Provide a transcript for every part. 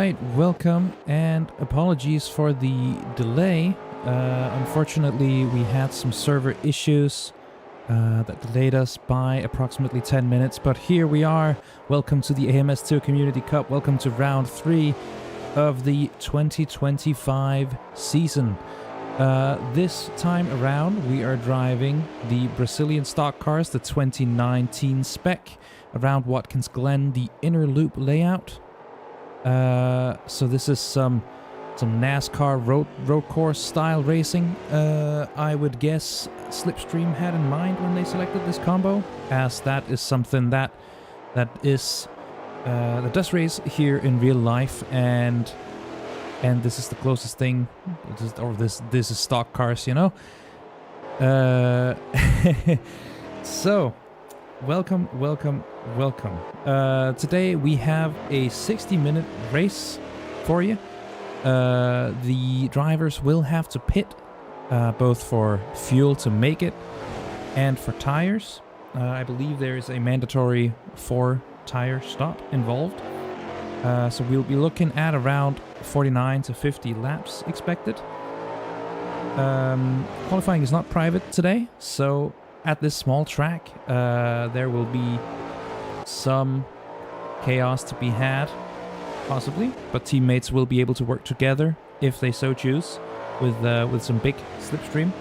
Alright, welcome and apologies for the delay. Unfortunately, we had some server issues that delayed us by approximately 10 minutes, but here we are. Welcome to the AMS2 Community Cup. Welcome to round 3 of the 2025 season. This time around, we are driving the Brazilian stock cars, the 2019 spec, around Watkins Glen, the inner loop layout. So this is some NASCAR road course style racing. I would guess Slipstream had in mind when they selected this combo, as that is something that does race here in real life, and this is the closest thing, this is stock cars, you know. So welcome. Today we have a 60-minute race for you. The drivers will have to pit, both for fuel to make it and for tires. I believe there is a mandatory 4-tire stop involved. So we'll be looking at around 49 to 50 laps expected. Qualifying is not private today, so at this small track, there will be some chaos to be had, possibly, but teammates will be able to work together if they so choose with some big slipstream.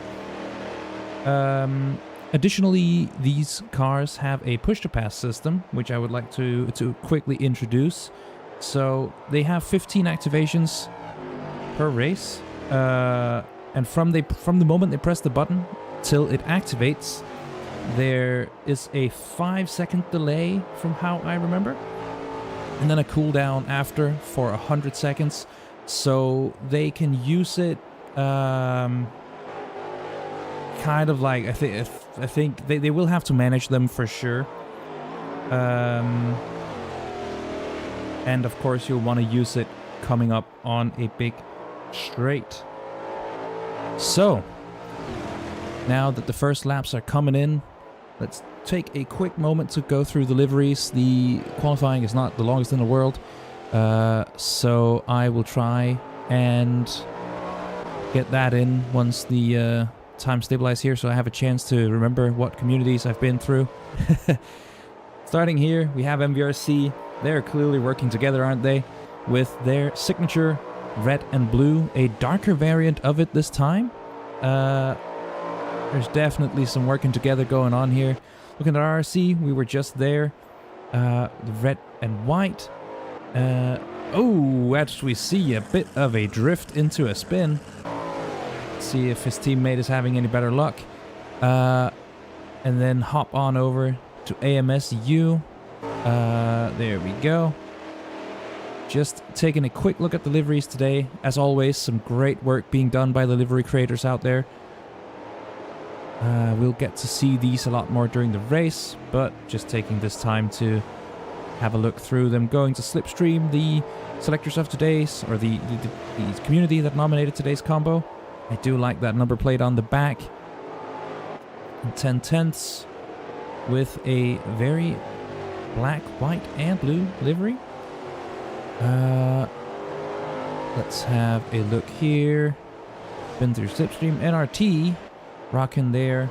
Additionally, these cars have a push-to-pass system, which I would like to quickly introduce. So they have 15 activations per race, and from the moment they press the button till it activates, there is a 5-second delay from how I remember, and then a cooldown after for 100 seconds, so they can use it kind of like, I think they will have to manage them for sure. And of course you'll want to use it coming up on a big straight. So now that the first laps are coming in, let's take a quick moment to go through the liveries. The qualifying is not the longest in the world, so I will try and get that in once the time stabilizes here, so I have a chance to remember what communities I've been through. Starting here, we have MVRC. They're clearly working together, aren't they? With their signature red and blue, a darker variant of it this time. There's definitely some working together going on here. Looking at RRC, we were just there. The red and white. Oh, as we see a bit of a drift into a spin. Let's see if his teammate is having any better luck. And then hop on over to AMS2. There we go. Just taking a quick look at the liveries today. As always, some great work being done by the livery creators out there. We'll get to see these a lot more during the race, but just taking this time to have a look through them. Going to Slipstream, the selectors of today's, or the community that nominated today's combo. I do like that number plate on the back. And 10/10ths with a very black, white, and blue livery. Let's have a look here. Been through Slipstream. NRT rocking their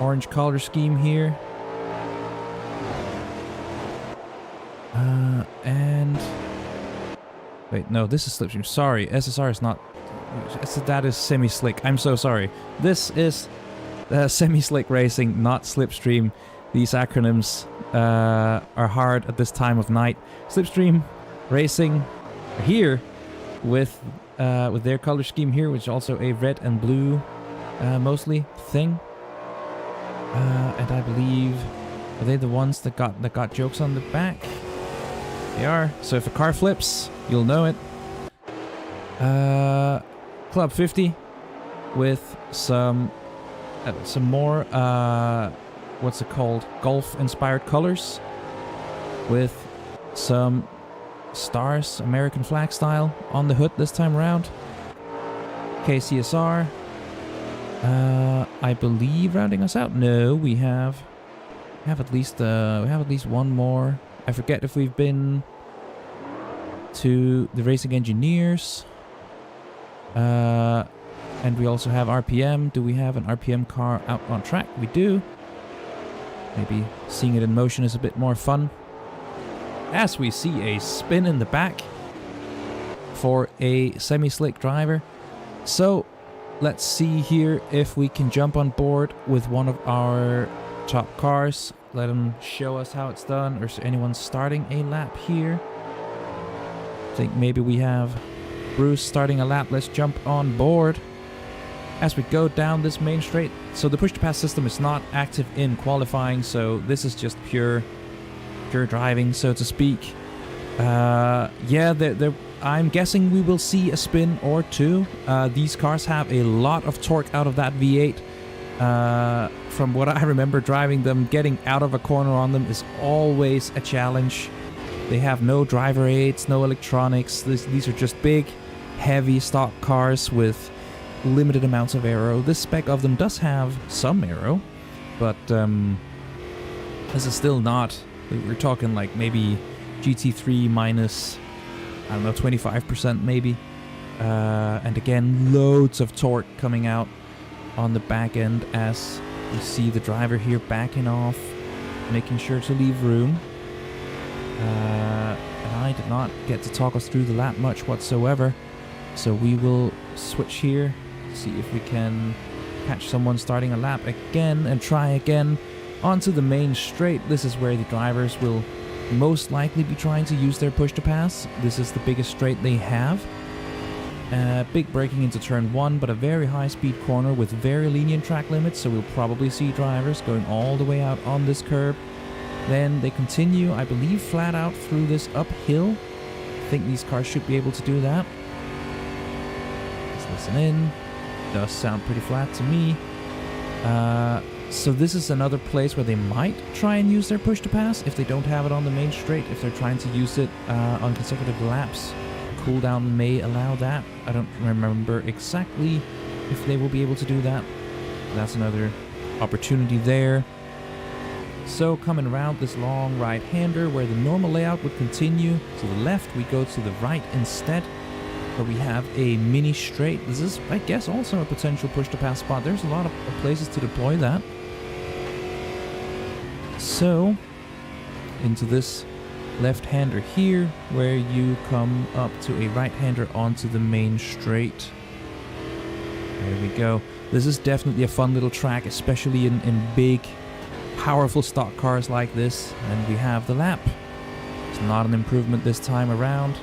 orange color scheme here. And wait, no, this is Slipstream. Sorry, SSR is not. That is semi-slick. I'm so sorry. This is semi-slick racing, not Slipstream. These acronyms are hard at this time of night. Slipstream Racing here with their color scheme here, which is also a red and blue mostly thing. And I believe, are they the ones that got jokes on the back? They are. So if a car flips, you'll know it. Club 50 with some more what's it called? Golf-inspired colors with some stars, American flag style, on the hood this time around. KCSR. I believe rounding us out. No, we have at least one more. I forget if we've been to the racing engineers. And we also have RPM. Do we have an RPM car out on track? We do. Maybe seeing it in motion is a bit more fun. As we see a spin in the back for a semi-slick driver. So let's see here if we can jump on board with one of our top cars. Let them show us how it's done. Or is anyone starting a lap here? I think maybe we have Bruce starting a lap. Let's jump on board as we go down this main straight. So the push-to-pass system is not active in qualifying, so this is just pure driving, so to speak. Yeah, I'm guessing we will see a spin or two. These cars have a lot of torque out of that V8. From what I remember driving them, getting out of a corner on them is always a challenge. They have no driver aids, no electronics. These are just big, heavy stock cars with limited amounts of aero. This spec of them does have some aero, but this is still not... We're talking like maybe GT3 minus, I don't know, 25% maybe. And again, loads of torque coming out on the back end as you see the driver here backing off, making sure to leave room. And I did not get to talk us through the lap much whatsoever. So we will switch here, see if we can catch someone starting a lap again and try again onto the main straight. This is where the drivers will most likely be trying to use their push to pass. This is the biggest straight they have. Big braking into turn 1, but a very high speed corner with very lenient track limits, so we'll probably see drivers going all the way out on this curb. Then they continue, I believe, flat out through this uphill. I think these cars should be able to do that. Let's listen in. Does sound pretty flat to me. So this is another place where they might try and use their push to pass if they don't have it on the main straight, if they're trying to use it on consecutive laps. Cooldown may allow that. I don't remember exactly if they will be able to do that. That's another opportunity there. So coming around this long right-hander where the normal layout would continue to the left, we go to the right instead. But we have a mini straight. This is, I guess, also a potential push-to-pass spot. There's a lot of places to deploy that. So, into this left-hander here, where you come up to a right-hander onto the main straight. There we go. This is definitely a fun little track, especially in big, powerful stock cars like this. And we have the lap. It's not an improvement this time around.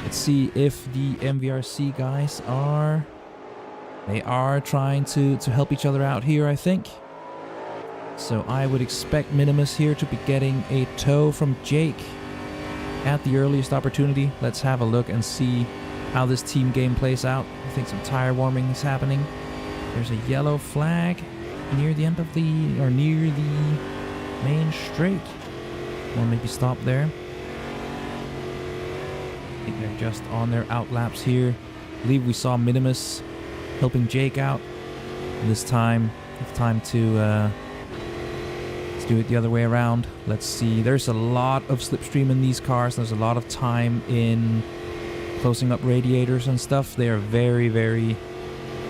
Let's see if the MVRC guys are... They are trying to help each other out here, I think. So I would expect Minimus here to be getting a tow from Jake at the earliest opportunity. Let's have a look and see how this team game plays out. I think some tire warming is happening. There's a yellow flag near the end of the... or near the main straight. Or maybe stop there. I think they're just on their out laps here. I believe we saw Minimus helping Jake out. And this time, it's time to let's do it the other way around. Let's see. There's a lot of slipstream in these cars. There's a lot of time in closing up radiators and stuff. They are very, very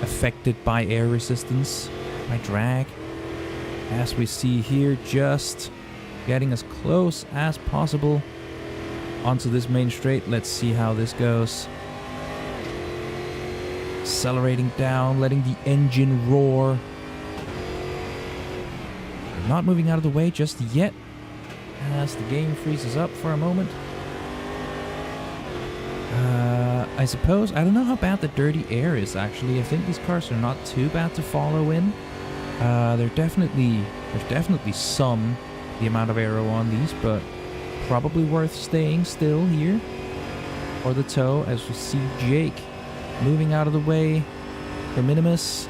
affected by air resistance, by drag. As we see here, just getting as close as possible onto this main straight. Let's see how this goes. Accelerating down, letting the engine roar. Not moving out of the way just yet, as the game freezes up for a moment. I suppose, I don't know how bad the dirty air is actually. I think these cars are not too bad to follow in. There's definitely some, the amount of aero on these, but probably worth staying still here for the tow as we see Jake moving out of the way for Minimus.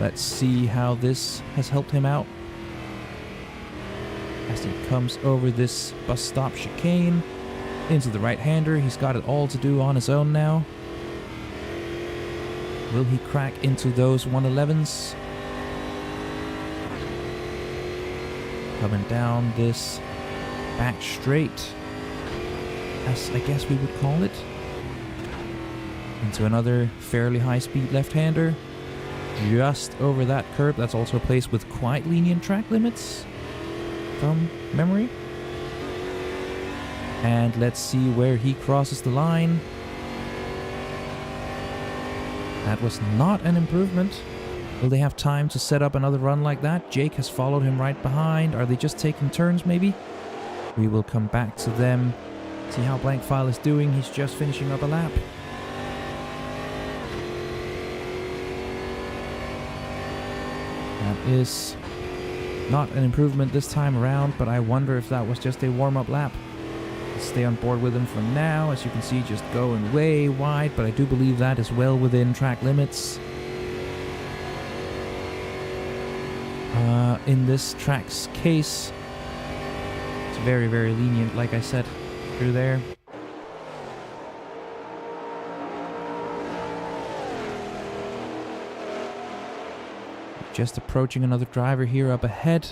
Let's see how this has helped him out as he comes over this bus stop chicane into the right-hander. He's got it all to do on his own now. Will he crack into those 111s? Coming down this back straight. as I guess we would call it. Into another fairly high-speed left-hander. Just over that curb. That's also a place with quite lenient track limits from memory. And let's see where he crosses the line. That was not an improvement. Will they have time to set up another run like that? Jake has followed him right behind. Are they just taking turns maybe? We will come back to them. See how Blankfile is doing. He's just finishing up a lap. That is not an improvement this time around, but I wonder if that was just a warm-up lap. Let's stay on board with him for now. As you can see, just going way wide, but I do believe that is well within track limits. In this track's case, it's very, very lenient, like I said, through there. Just approaching another driver here up ahead.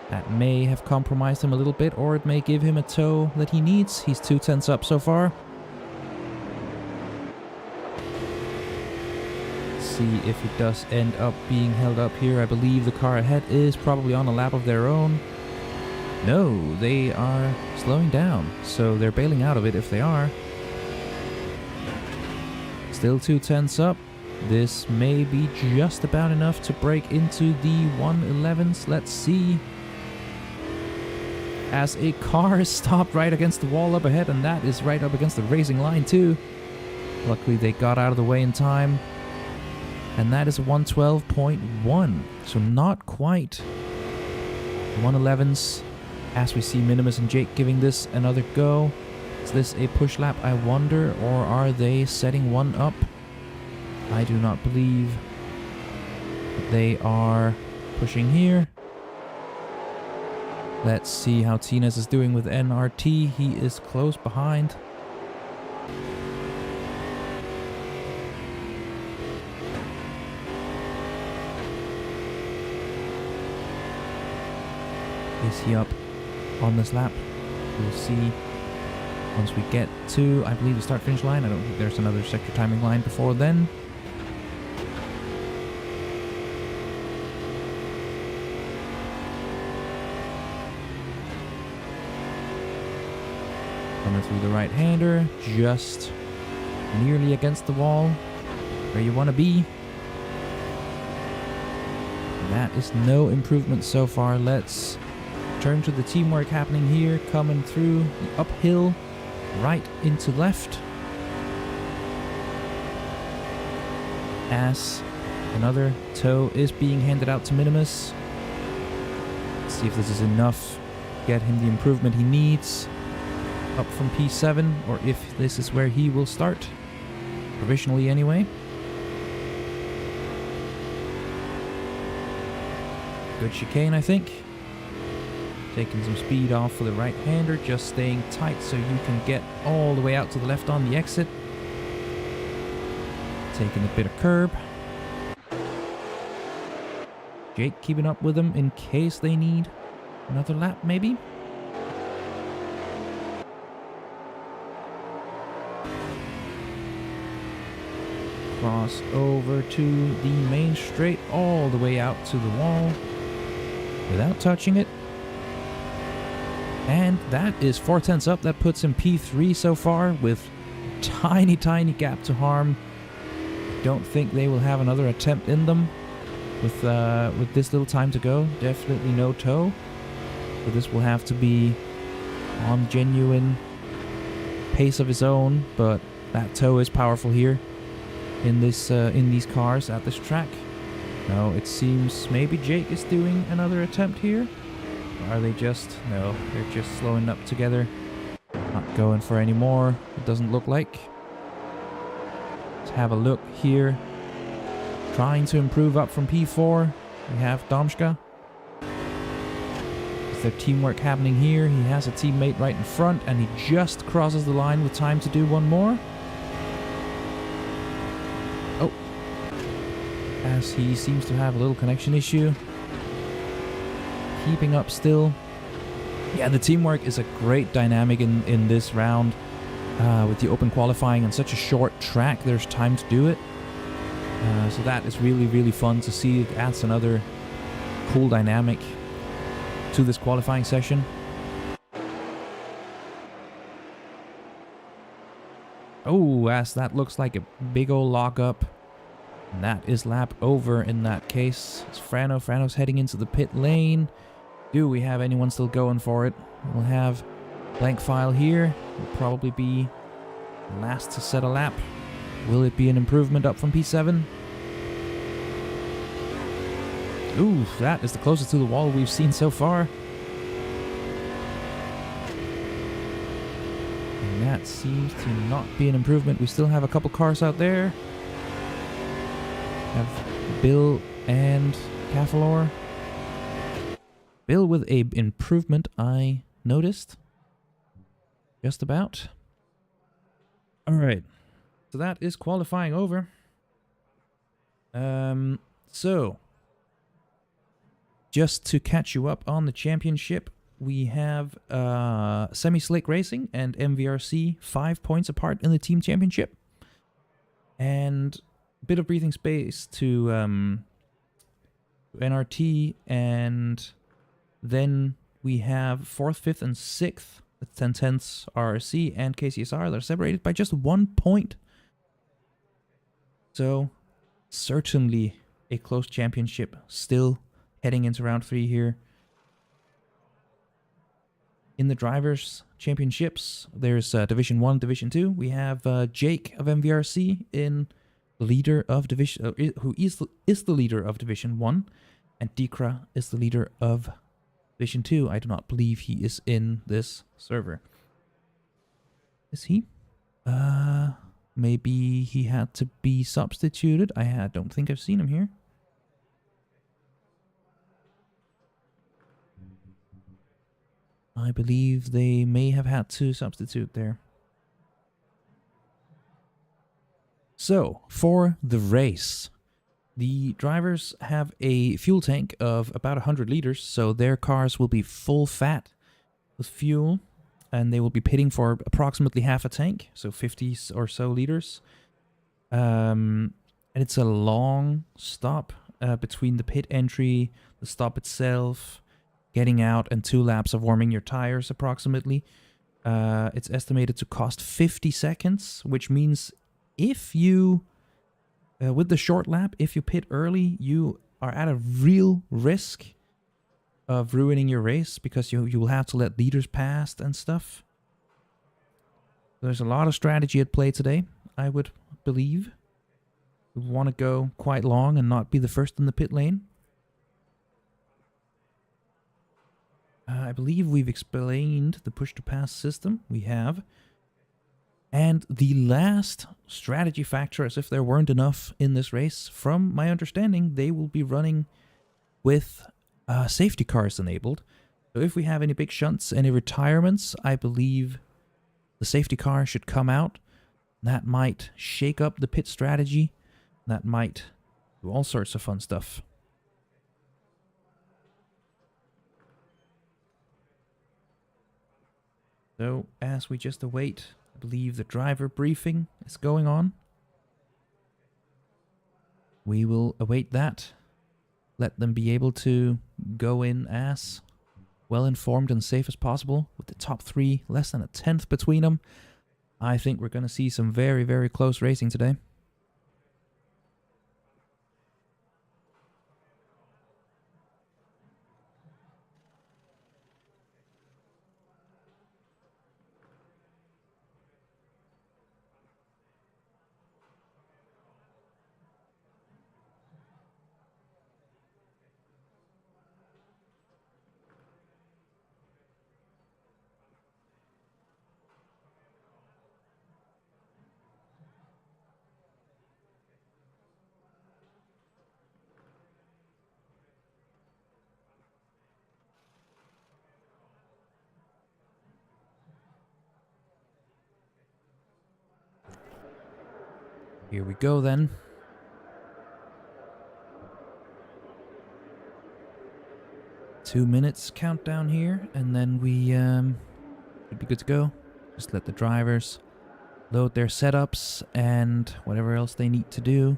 That may have compromised him a little bit, or it may give him a tow that he needs. He's 2/10 up so far. See if it does end up being held up here. I believe the car ahead is probably on a lap of their own. No, they are slowing down, so they're bailing out of it if they are. Still 2/10 up. This may be just about enough to break into the 111s. Let's see. As a car is stopped right against the wall up ahead, and that is right up against the racing line too. Luckily they got out of the way in time. And that is a 112.1, so not quite. 111s, as we see Minimus and Jake giving this another go. Is this a push lap, I wonder, or are they setting one up? I do not believe that they are pushing here. Let's see how Tines is doing with NRT. He is close behind. Is he up on this lap? We'll see once we get to, I believe, the start-finish line. I don't think there's another sector timing line before then. Coming through the right-hander, just nearly against the wall, where you want to be. That is no improvement so far. Let's turn to the teamwork happening here, coming through the uphill, right into left. As another tow is being handed out to Minimus. Let's see if this is enough to get him the improvement he needs. Up from P7, or if this is where he will start. Provisionally anyway. Good chicane, I think. Taking some speed off for the right-hander, just staying tight so you can get all the way out to the left on the exit. Taking a bit of curb. Jake keeping up with them in case they need another lap, maybe. Cross over to the main straight, all the way out to the wall without touching it. And that is 4/10 up. That puts him P3 so far with tiny gap to harm. Don't think they will have another attempt in them with this little time to go. Definitely no tow. So this will have to be on genuine pace of his own, but that tow is powerful here in these cars at this track. No, it seems maybe Jake is doing another attempt here. Or are they just... No, they're just slowing up together. Not going for any more, it doesn't look like. Let's have a look here. Trying to improve up from P4. We have Domschka. Is there teamwork happening here? He has a teammate right in front, and he just crosses the line with time to do one more. Oh. As he seems to have a little connection issue. Keeping up still. Yeah, the teamwork is a great dynamic in this round. With the open qualifying on such a short track, there's time to do it. So that is really, really fun to see. It adds another cool dynamic to this qualifying session. Oh, as that looks like a big old lockup. And that is lap over in that case. It's Frano. Frano's heading into the pit lane. Do we have anyone still going for it? We'll have blank file here. Will probably be last to set a lap. Will it be an improvement up from P7? Ooh, that is the closest to the wall we've seen so far. And that seems to not be an improvement. We still have a couple cars out there. Have Bill and Cafalor. Bill with a improvement, I noticed. Just about. Alright. So that is qualifying over. So just to catch you up on the championship, we have Semi-Slick Racing and MVRC 5 points apart in the team championship. And a bit of breathing space to NRT, and then we have 4th, 5th, and 6th. The 10/10ths RRC and KCSR. They're separated by just 1 point. So certainly a close championship. Still heading into round 3 here. In the Drivers' Championships, there's Division 1, Division 2. We have Jake of MVRC in leader of Division... who is the leader of Division 1. And Dikra is the leader of Division 2. I do not believe he is in this server. Is he? Maybe he had to be substituted. I don't think I've seen him here. I believe they may have had to substitute there. So, for the race, the drivers have a fuel tank of about 100 liters, so their cars will be full fat with fuel, and they will be pitting for approximately half a tank, so 50 or so liters. And it's a long stop between the pit entry, the stop itself, getting out, and 2 laps of warming your tires approximately. It's estimated to cost 50 seconds, which means if you, with the short lap, if you pit early, you are at a real risk of ruining your race because you will have to let leaders pass and stuff. There's a lot of strategy at play today, I would believe. We want to go quite long and not be the first in the pit lane. I believe we've explained the push-to-pass system. We have. And the last strategy factor, as if there weren't enough in this race, from my understanding, they will be running with safety cars enabled. So if we have any big shunts, any retirements, I believe the safety car should come out. That might shake up the pit strategy. That might do all sorts of fun stuff. So, as we just await, I believe the driver briefing is going on. We will await that. Let them be able to go in as well informed and safe as possible with the top 3, less than a 10th between them. I think we're going to see some very, very close racing today. Here we go then. 2 minutes countdown here, and then we should be good to go. Just let the drivers load their setups and whatever else they need to do.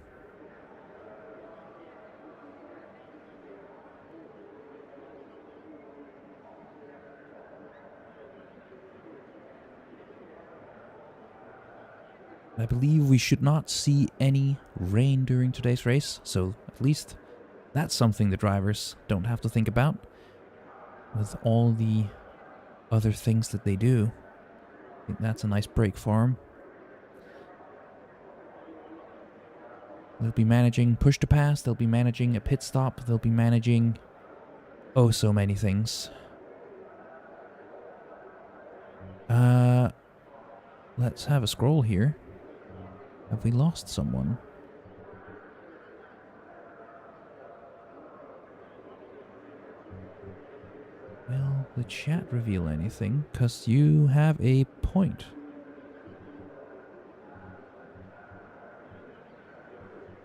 I believe we should not see any rain during today's race, so at least that's something the drivers don't have to think about with all the other things that they do. I think that's a nice break for them. They'll be managing push to pass, they'll be managing a pit stop, they'll be managing oh so many things. Let's have a scroll here. Have we lost someone? Will the chat reveal anything? 'Cause you have a point.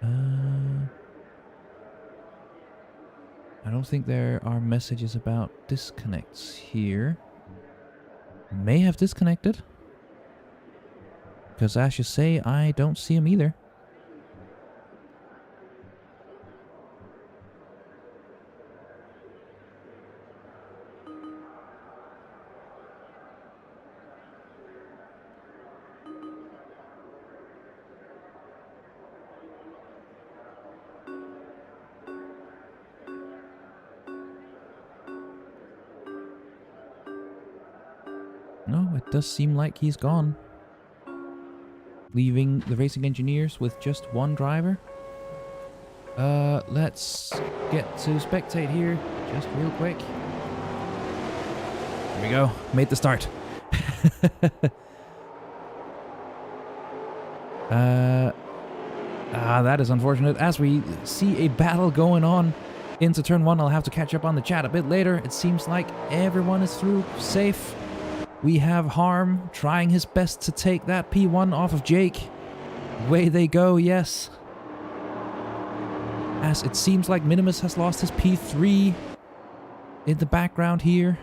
I don't think there are messages about disconnects here. May have disconnected. Because as you say, I don't see him either. No, it does seem like he's gone. Leaving the racing engineers with just one driver. Let's get to spectate here, just real quick. There we go, made the start. That is unfortunate. As we see a battle going on into turn 1, I'll have to catch up on the chat a bit later. It seems like everyone is through safe. We have Harm trying his best to take that P1 off of Jake. Away they go, yes. As it seems like Minimus has lost his P3 in the background here.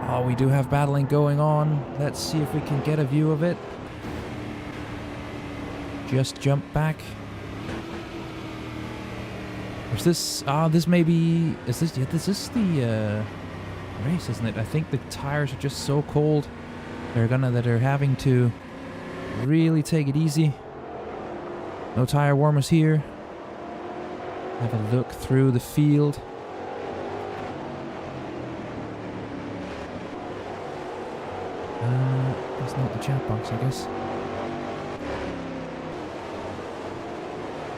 Oh, we do have battling going on. Let's see if we can get a view of it. Just jump back. Is this... this may be... Is this... Yeah, this is the... race, isn't it? I think the tires are just so cold they're having to really take it easy. No tire warmers here. Have a look through the field. That's not the chat box, I guess.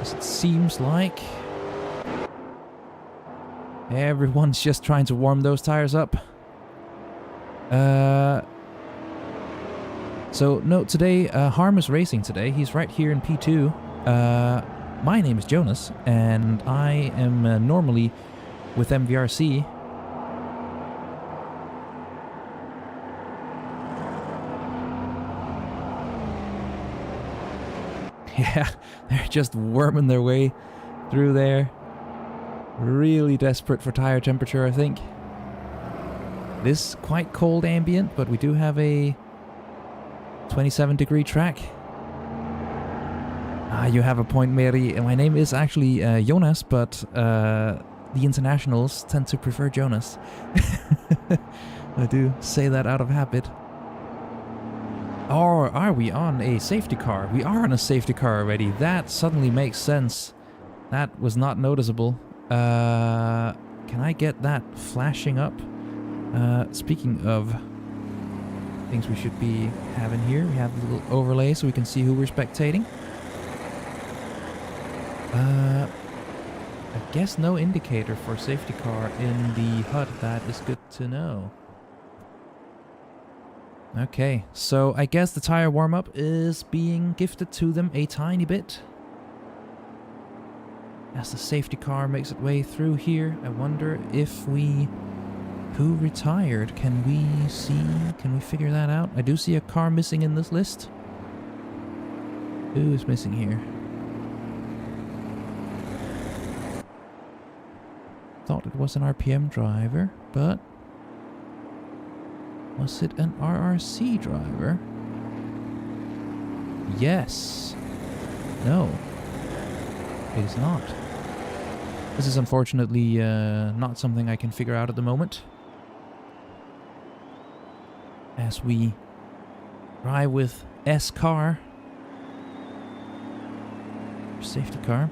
As it seems like everyone's just trying to warm those tires up. So, no, today, Harm is racing today. He's right here in P2. My name is Jonas, and I am normally with MVRC. Yeah, they're just worming their way through there. Really desperate for tire temperature, I think. It is quite cold ambient, but we do have a 27-degree track. You have a point, Mary. My name is actually Jonas, but the internationals tend to prefer Jonas. I do say that out of habit. Or are we on a safety car? We are on a safety car already. That suddenly makes sense. That was not noticeable. Can I get that flashing up? Speaking of things we should be having here, we have a little overlay so we can see who we're spectating. I guess no indicator for safety car in the HUD. That is good to know. Okay, so I guess the tire warm-up is being gifted to them a tiny bit. As the safety car makes its way through here, I wonder if we... Who retired? Can we see? Can we figure that out? I do see a car missing in this list. Who is missing here? Thought it was an RPM driver, but was it an RRC driver? Yes. No. It is not. This is unfortunately not something I can figure out at the moment. As we drive with S-Car. Safety car.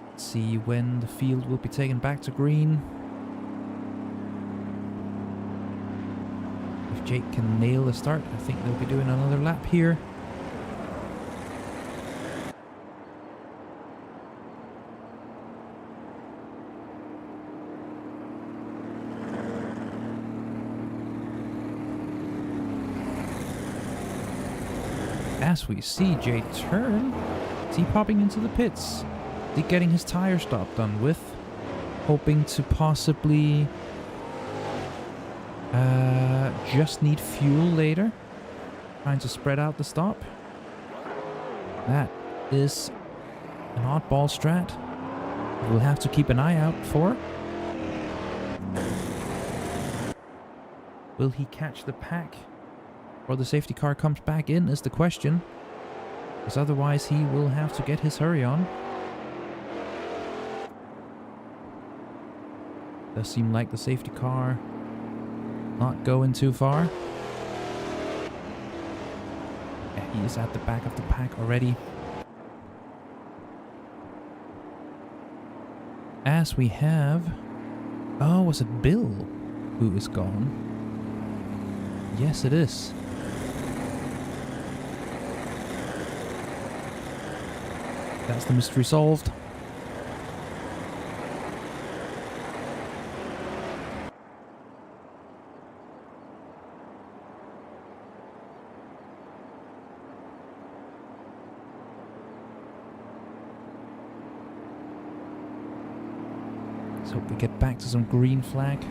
Let's see when the field will be taken back to green. If Jake can nail the start, I think they'll be doing another lap here. As we see Jay turn, is he popping into the pits? Is he getting his tire stop done with? Hoping to possibly just need fuel later. Trying to spread out the stop. That is an oddball strat. We'll have to keep an eye out for. Will he catch the pack? Or the safety car comes back in is the question. Because otherwise he will have to get his hurry on. Does seem like the safety car not going too far. Yeah, he is at the back of the pack already. As we have... Oh, was it Bill who is gone? Yes, it is. That's the mystery solved. Let's hope we get back to some green flag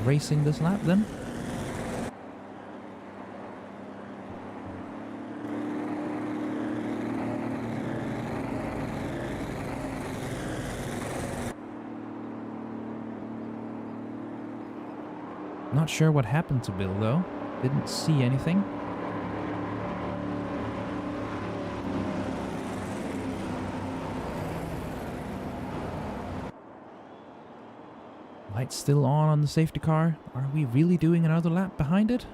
racing this lap then. Not sure what happened to Bill though. Didn't see anything. Lights still on the safety car. Are we really doing another lap behind it?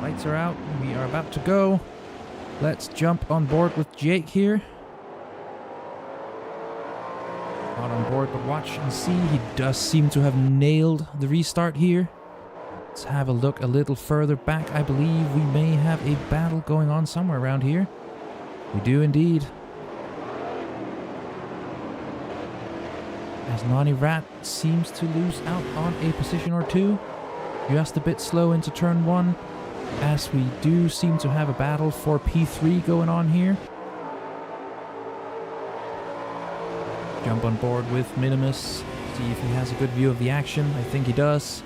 Lights are out. We are about to go. Let's jump on board with Jake here. Not on board, but watch and see. He does seem to have nailed the restart here. Let's have a look a little further back. I believe we may have a battle going on somewhere around here. We do indeed. As Nani Rat seems to lose out on a position or two. Just a bit slow into turn 1. As we do seem to have a battle for P3 going on here. Jump on board with Minimus. See if he has a good view of the action. I think he does.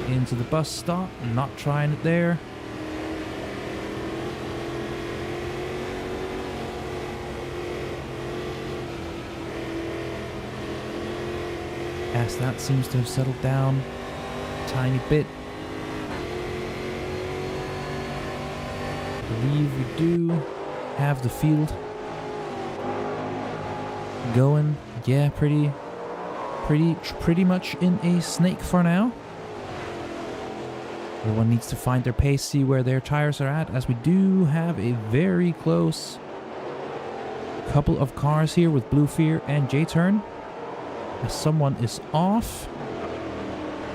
Into the bus stop. Not trying it there. As that seems to have settled down a tiny bit. I believe we do have the field going. Yeah, pretty much in a snake for now. Everyone needs to find their pace, see where their tires are at, as we do have a very close couple of cars here with Blue Fear and J-Turn. As someone is off.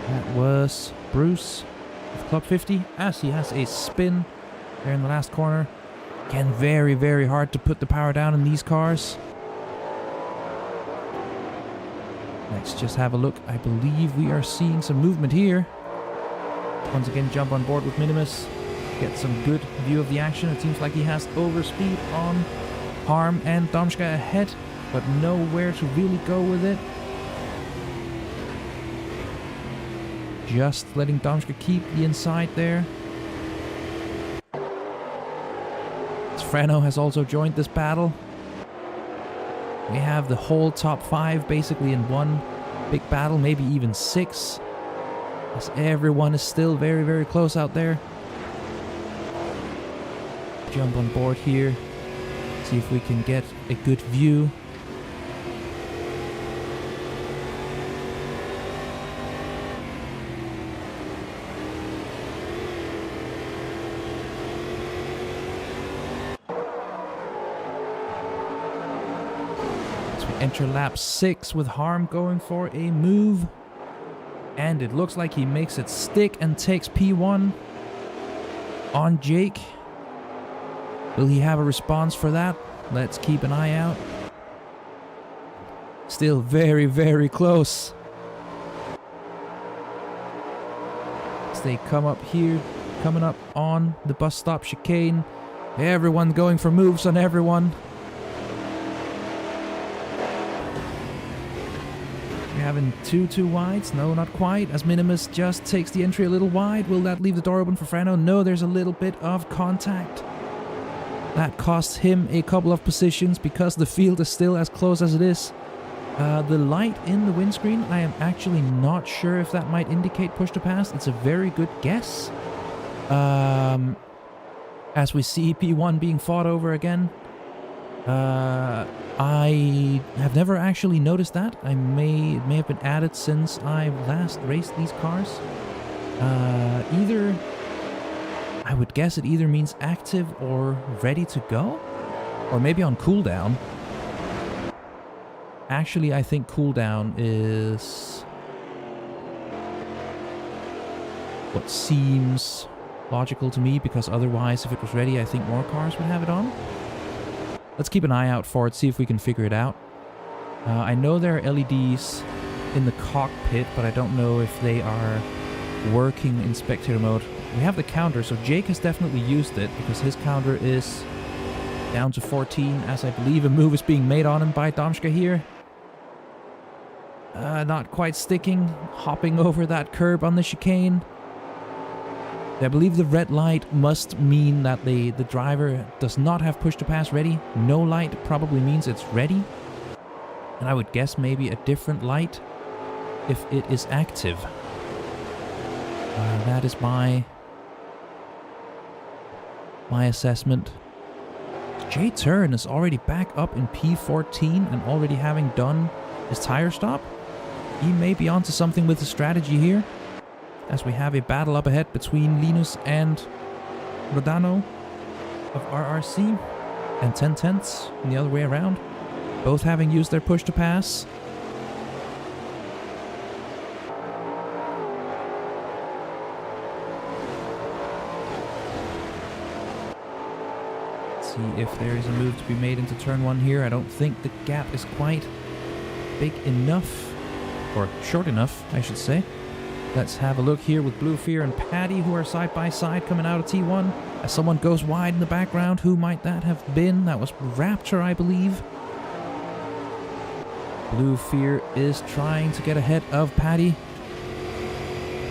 That was Bruce of Club 50, as he has a spin there in the last corner. Again, very, very hard to put the power down in these cars. Let's just have a look. I believe we are seeing some movement here. Once again, jump on board with Minimus. get some good view of the action. It seems like he has overspeed on Harm and Domschke ahead, but nowhere to really go with it. Just letting Domschke keep the inside there. Frano has also joined this battle. We have the whole top 5 basically in one big battle, maybe even 6. As everyone is still very, very close out there. Jump on board here. See if we can get a good view. Enter lap 6 with Harm going for a move. And it looks like he makes it stick and takes P1 on Jake. Will he have a response for that? Let's keep an eye out. Still very, very close. As they come up here, coming up on the bus stop chicane. Everyone going for moves on everyone. Having two wides. No, not quite. As Minimus just takes the entry a little wide. Will that leave the door open for Frano? No, there's a little bit of contact. That costs him a couple of positions because the field is still as close as it is. The light in the windscreen, I am actually not sure if that might indicate push to pass. It's a very good guess. As we see P1 being fought over again. I have never actually noticed that. It may have been added since I last raced these cars. Either, I would guess it either means active or ready to go, or maybe on cooldown. Actually, I think cooldown is what seems logical to me, because otherwise, if it was ready, I think more cars would have it on. Let's keep an eye out for it, see if we can figure it out. I know there are LEDs in the cockpit, but I don't know if they are working in spectator mode. We have the counter, so Jake has definitely used it, because his counter is down to 14, as I believe a move is being made on him by Domschke here. Not quite sticking, hopping over that curb on the chicane. I believe the red light must mean that the driver does not have push to pass ready. No light probably means it's ready. And I would guess maybe a different light if it is active. That is my assessment. Jay Turn is already back up in P14 and already having done his tire stop. He may be onto something with the strategy here, as we have a battle up ahead between Linus and Rodano of RRC, and 10 tenths the other way around, both having used their push to pass. Let's see if there is a move to be made into turn 1 here. I don't think the gap is quite big enough, or short enough, I should say. Let's have a look here with Blue Fear and Patty, who are side by side coming out of T1. As someone goes wide in the background, who might that have been? That was Raptor, I believe. Blue Fear is trying to get ahead of Patty.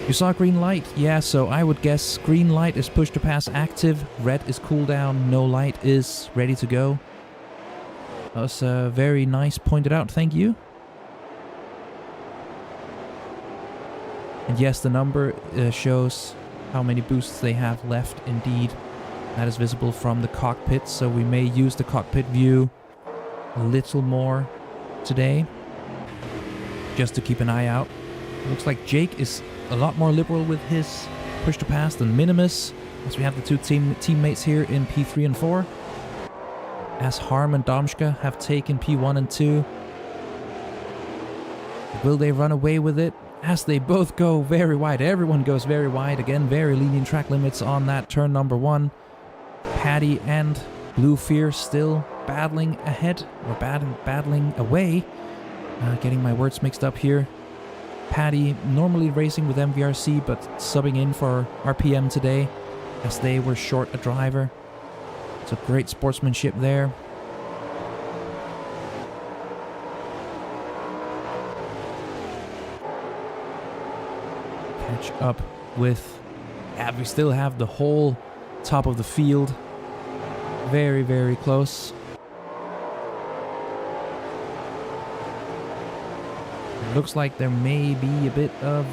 You saw green light? Yeah, so I would guess green light is push to pass active, red is cooldown, no light is ready to go. That was very nice pointed out, thank you. And yes, the number shows how many boosts they have left indeed. That is visible from the cockpit, so we may use the cockpit view a little more today, just to keep an eye out. It looks like Jake is a lot more liberal with his push to pass than Minimus, as we have the two teammates here in P3 and 4. As Harm and Domschke have taken P1 and 2. Will they run away with it? As they both go very wide. Everyone goes very wide. Again, very lenient track limits on that turn number 1. Patty and Blue Fear still battling ahead, or battling away. Getting my words mixed up here. Patty normally racing with MVRC, but subbing in for RPM today. as they were short a driver. So great sportsmanship there. Catch up with... Yeah, we still have the whole top of the field. Very, very close. It looks like there may be a bit of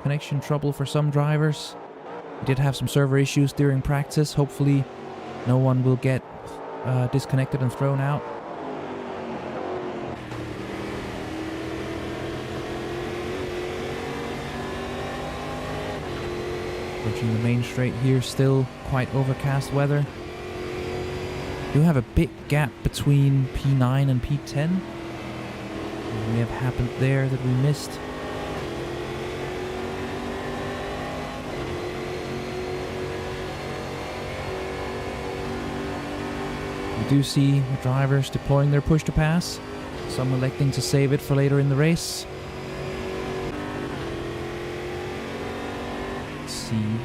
connection trouble for some drivers. We did have some server issues during practice. Hopefully no one will get disconnected and thrown out. Approaching the main straight here, still quite overcast weather. Do have a big gap between P9 and P10. What may have happened there that we missed. We do see the drivers deploying their push to pass, some electing to save it for later in the race. Let's see.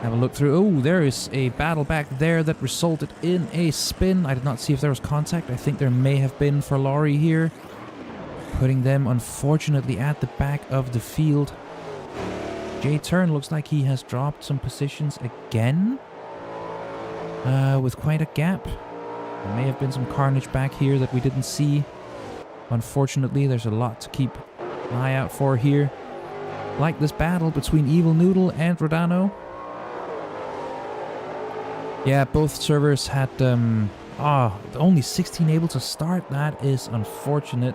Have a look through. Oh, there is a battle back there that resulted in a spin. I did not see if there was contact. I think there may have been for Laurie here. Putting them, unfortunately, at the back of the field. Jay Turn looks like he has dropped some positions again. With quite a gap. There may have been some carnage back here that we didn't see. Unfortunately, there's a lot to keep an eye out for here. Like this battle between Evil Noodle and Rodano. Yeah, both servers had only 16 able to start. That is unfortunate.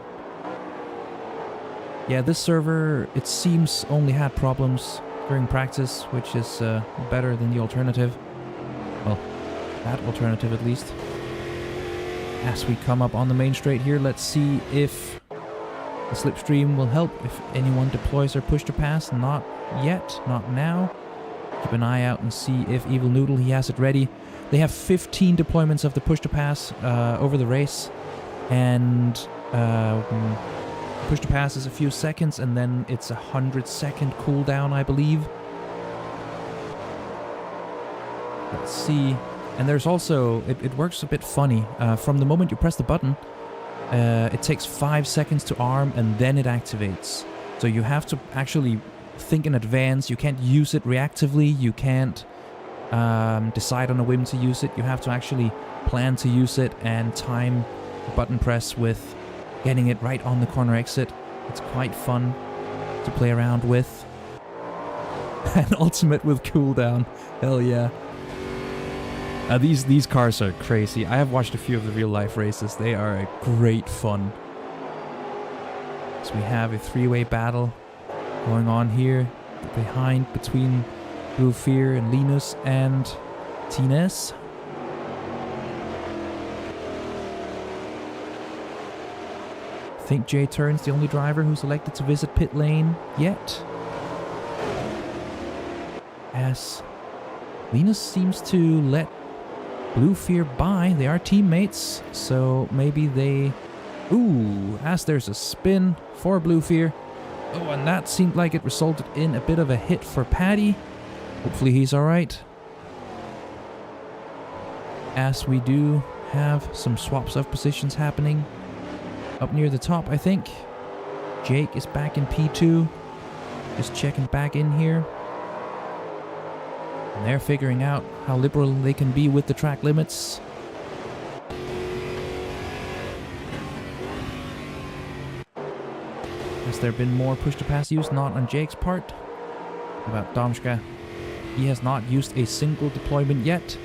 Yeah, this server, it seems, only had problems during practice, which is better than the alternative. Well, that alternative at least. As we come up on the main straight here, let's see if the slipstream will help, if anyone deploys their push to pass. Not yet, not now. Keep an eye out and see if Evil Noodle, he has it ready. They have 15 deployments of the push to pass over the race. And push to pass is a few seconds, and then it's a 100-second cooldown, I believe. Let's see. And there's also, it works a bit funny. From the moment you press the button, it takes 5 seconds to arm, and then it activates. So you have to actually think in advance. You can't use it reactively. You can't decide on a whim to use it. You have to actually plan to use it and time the button press with getting it right on the corner exit. It's quite fun to play around with. And ultimate with cooldown. Hell yeah. These cars are crazy. I have watched a few of the real life races. They are a great fun. So we have a three-way battle going on here behind between Blue Fear and Linus and Tines. I think Jay Turn's the only driver who's elected to visit pit lane yet. As Linus seems to let Blue Fear by. They are teammates, so maybe they... Ooh, as there's a spin for Blue Fear. Oh, and that seemed like it resulted in a bit of a hit for Paddy. Hopefully he's alright. As we do have some swaps of positions happening. Up near the top, I think. Jake is back in P2. Just checking back in here. And they're figuring out how liberal they can be with the track limits. Has there been more push to pass use? Not on Jake's part. What about Domska? He has not used a single deployment yet,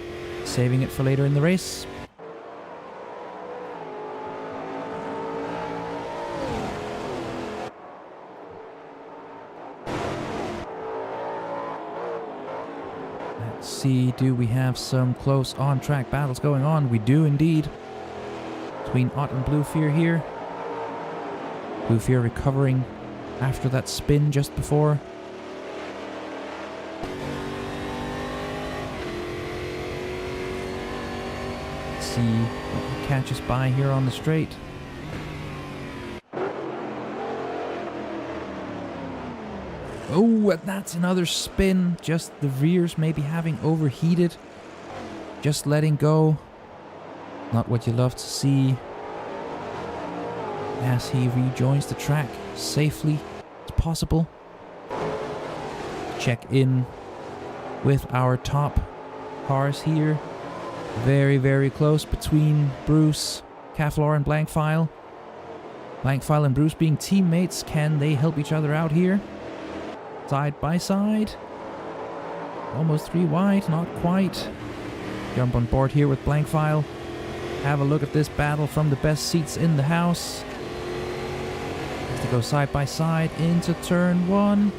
saving it for later in the race. Let's see, do we have some close on-track battles going on? We do indeed. Between Ott and Blue Fear here. Blue Fear recovering after that spin just before. Let's see what catches by here on the straight. Oh, and that's another spin. Just the rears maybe having overheated. Just letting go. Not what you love to see. As he rejoins the track safely as possible. Check in with our top cars here. Very, very close between Bruce, Cavlor, and Blankfile. Blankfile and Bruce being teammates. Can they help each other out here? Side by side. Almost 3 wide, not quite. Jump on board here with Blankfile. Have a look at this battle from the best seats in the house. Has to go side by side into turn 1.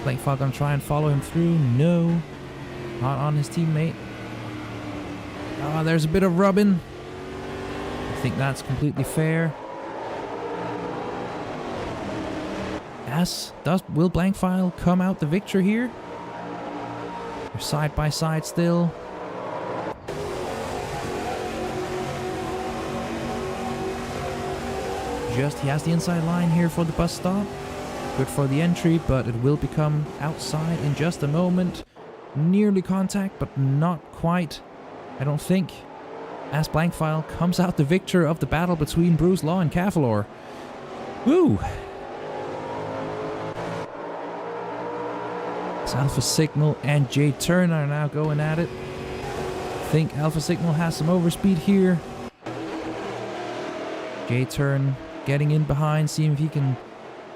Blankfile gonna try and follow him through. No. Not on his teammate. Ah, there's a bit of rubbing. I think that's completely fair. Will Blankfile come out the victor here? They're side by side still. He has the inside line here for the bus stop. Good for the entry, but it will become outside in just a moment. Nearly contact, but not quite, I don't think. As Blankfile comes out the victor of the battle between Bruce Law and Cavlor. Woo! It's Alpha Signal and Jay Turner are now going at it. I think Alpha Signal has some overspeed here. Jay Turn getting in behind, seeing if he can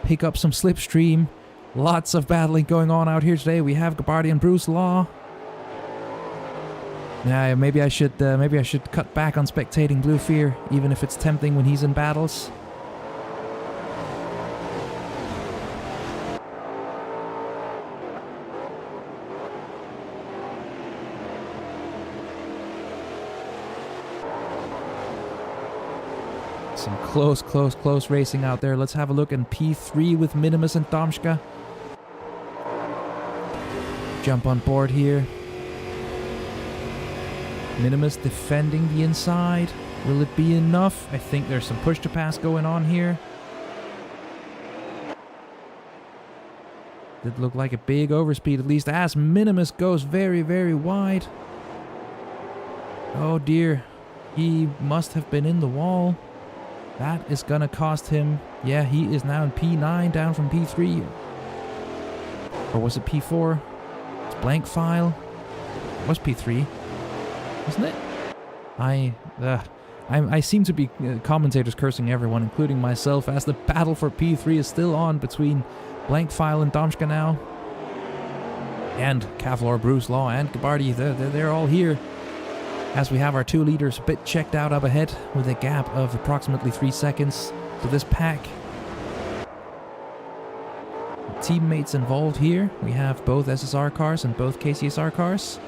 pick up some slipstream. Lots of battling going on out here today. We have Gabardi and Bruce Law. Yeah, maybe I should cut back on spectating Blue Fear, even if it's tempting when he's in battles. Some close racing out there. Let's have a look in P3 with Minimus and Domschka. Jump on board here. Minimus defending the inside. Will it be enough? I think there's some push to pass going on here. Did look like a big overspeed, at least as Minimus goes very, very wide. Oh dear. He must have been in the wall. That is gonna cost him. Yeah, he is now in P9 down from P3. Or was it P4? It's Blankfile. It was P3. Isn't it? I seem to be commentators cursing everyone, including myself, as the battle for P3 is still on between Blankfile and Domschka now. And Cavlor, Bruce Law, and Gabardi. They're all here. As we have our 2 leaders a bit checked out up ahead with a gap of approximately 3 seconds to this pack. Teammates involved here. We have both SSR cars and both KCSR cars.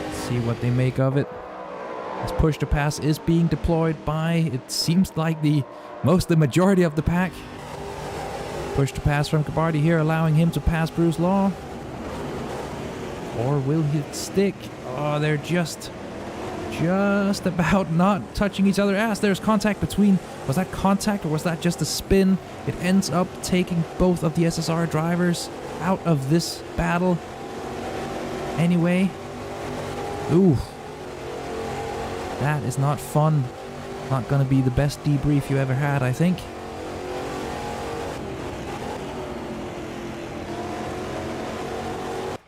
Let's see what they make of it. As push to pass is being deployed by, it seems like the majority of the pack. Push to pass from Gabardi here, allowing him to pass Bruce Law. Or will he stick? Oh, they're just about not touching each other. As there's contact between, was that contact or was that just a spin? It ends up taking both of the SSR drivers out of this battle. Anyway. Ooh. That is not fun. Not gonna be the best debrief you ever had, I think.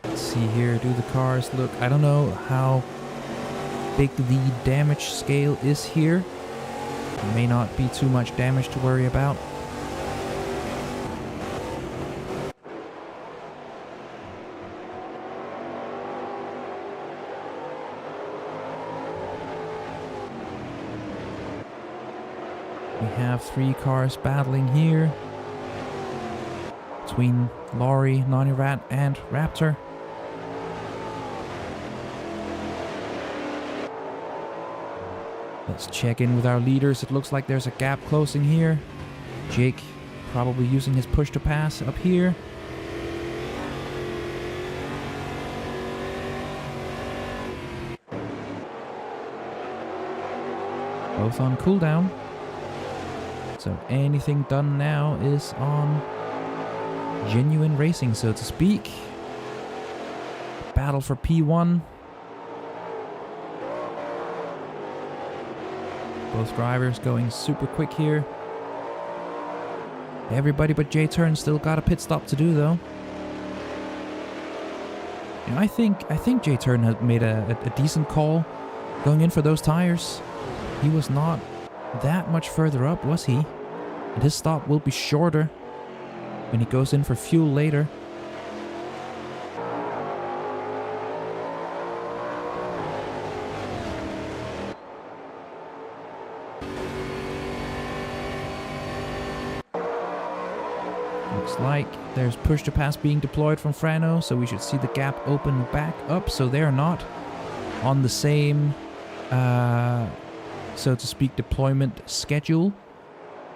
Let's see here, do the cars look... I don't know how big the damage scale is here. There may not be too much damage to worry about. We have 3 cars battling here between Laurie, Nanirat, and Raptor. Let's check in with our leaders. It looks like there's a gap closing here. Jake probably using his push to pass up here. Both on cooldown. So anything done now is on genuine racing, so to speak. Battle for P1. Both drivers going super quick here. Everybody but J-Turn still got a pit stop to do though. You know, I think J-Turn has made a decent call going in for those tires. He was not that much further up, was he? And his stop will be shorter when he goes in for fuel later. Looks like there's push to pass being deployed from Frano, so we should see the gap open back up, so they're not on the same, so to speak, deployment schedule.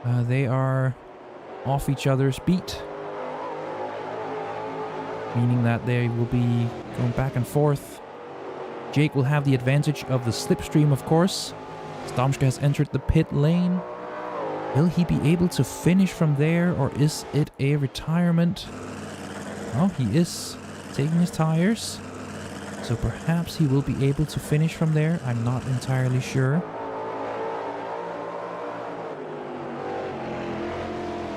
They are off each other's beat, meaning that they will be going back and forth. Jake will have the advantage of the slipstream, of course. Stamska has entered the pit lane. Will he be able to finish from there, or is it a retirement? Oh, he is taking his tires, so perhaps he will be able to finish from there. I'm not entirely sure.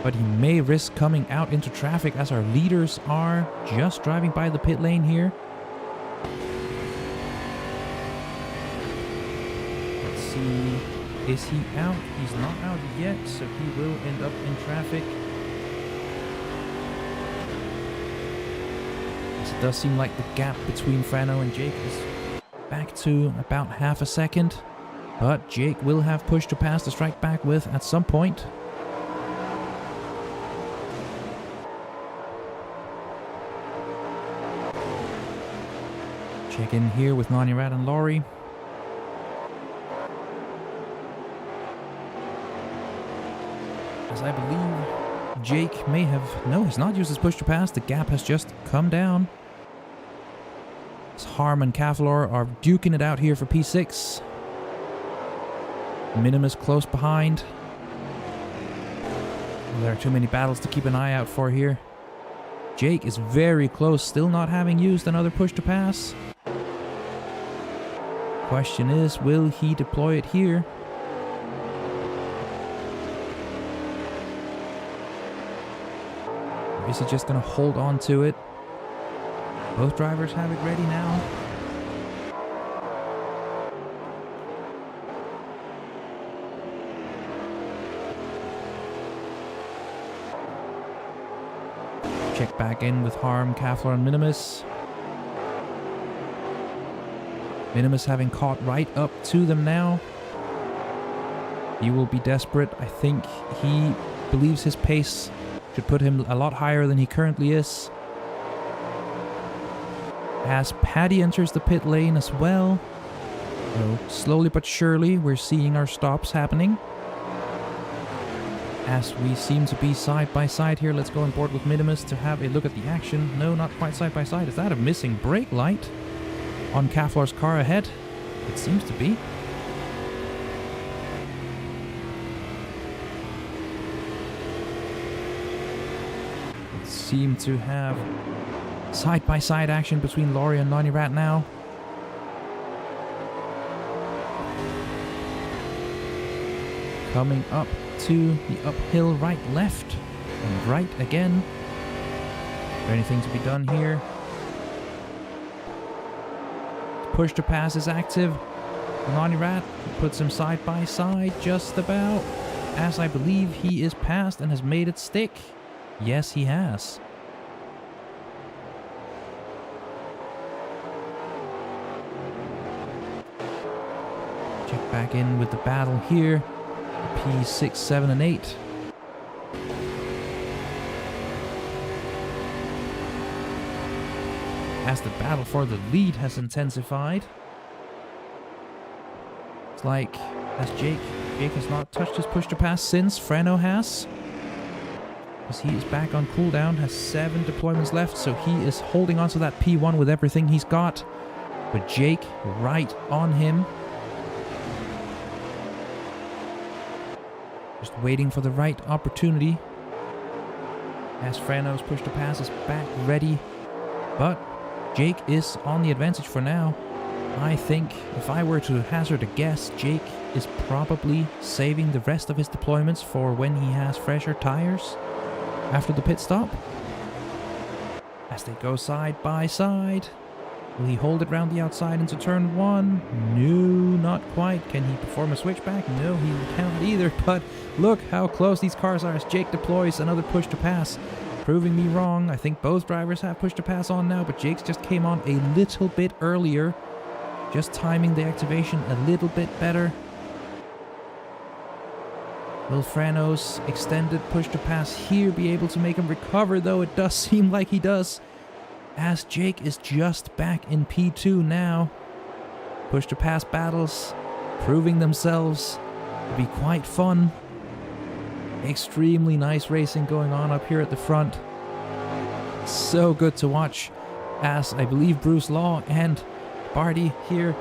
But he may risk coming out into traffic as our leaders are just driving by the pit lane here. Let's see. Is he out? He's not out yet, so he will end up in traffic. It does seem like the gap between Frano and Jake is back to about half a second. But Jake will have push to pass to strike back with at some point. Check in here with Nani Rat and Laurie. As I believe Jake may have... No, he's not used his push to pass. The gap has just come down. As Harm and Kavlor are duking it out here for P6. Minimus close behind. There are too many battles to keep an eye out for here. Jake is very close, still not having used another push to pass. Question is, will he deploy it here? Or is he just going to hold on to it? Both drivers have it ready now. Check back in with Harm, Kavlor, and Minimus. Minimus having caught right up to them now. He will be desperate. I think he believes his pace should put him a lot higher than he currently is. As Paddy enters the pit lane as well. So slowly but surely we're seeing our stops happening. As we seem to be side by side here, let's go on board with Minimus to have a look at the action. No, not quite side by side. Is that a missing brake light on Kavlor's car ahead? It seems to be. It seemed to have side-by-side action between Laurie and Nani Rat now. Coming up to the uphill right, left, and right again. Is there anything to be done here? Push to pass is active. Nani Rat puts him side by side just about, as I believe he is passed and has made it stick. Yes, he has. Check back in with the battle here. P6, 7, and 8. As the battle for the lead has intensified. It's like, as Jake has not touched his push to pass since Frano has. Because he is back on cooldown, has 7 deployments left, so he is holding on to that P1 with everything he's got. But Jake right on him. Just waiting for the right opportunity. As Frano's push to pass is back ready. But Jake is on the advantage for now. I think if I were to hazard a guess, Jake is probably saving the rest of his deployments for when he has fresher tires after the pit stop. As they go side by side. Will he hold it round the outside into turn 1? No, not quite. Can he perform a switchback? No, he cannot either. But look how close these cars are as Jake deploys another push to pass. Proving me wrong. I think both drivers have push to pass on now, but Jake's just came on a little bit earlier. Just timing the activation a little bit better. Will Frano's extended push to pass here be able to make him recover, though? It does seem like he does. As Jake is just back in P2 now. Push to pass battles proving themselves to be quite fun. Extremely nice racing going on up here at the front. So good to watch, as I believe Bruce Law and Barty here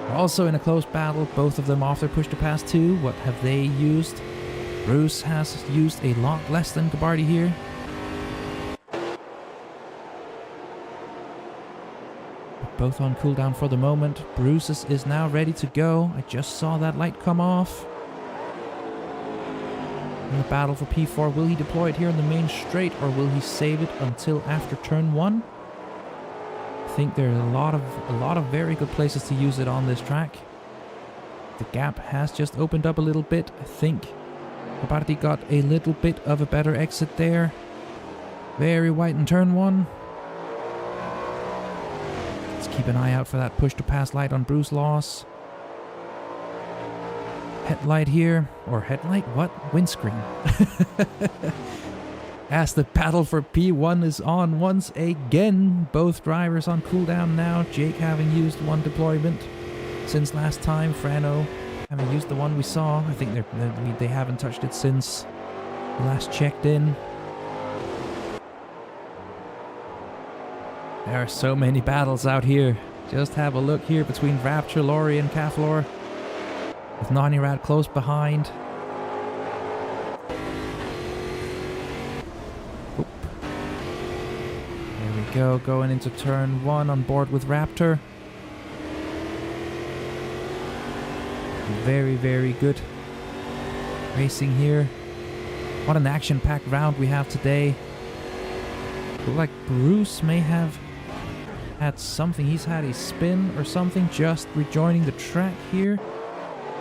are also in a close battle. Both of them off their push to pass too. What have they used? Bruce has used a lot less than Gabarty here. Both on cooldown for the moment. Bruce's is now ready to go. I just saw that light come off. In the battle for P4, will he deploy it here in the main straight, or will he save it until after turn 1? I think there are a lot of very good places to use it on this track. The gap has just opened up a little bit. I think Gabarty got a little bit of a better exit there. Very white in turn 1. Keep an eye out for that push to pass light on Bruce Law's. Headlight here. Or headlight? What? Windscreen. As the battle for P1 is on once again. Both drivers on cooldown now. Jake having used one deployment since last time. Frano having used the one we saw. I think they haven't touched it since we last checked in. There are so many battles out here. Just have a look here between Rapture, Lorry, and Caflor. With Nonirad close behind. Oop. There we go, going into turn 1 on board with Raptor. Very, very good racing here. What an action-packed round we have today. Look like Bruce may have had something. He's had a spin or something, just rejoining the track here.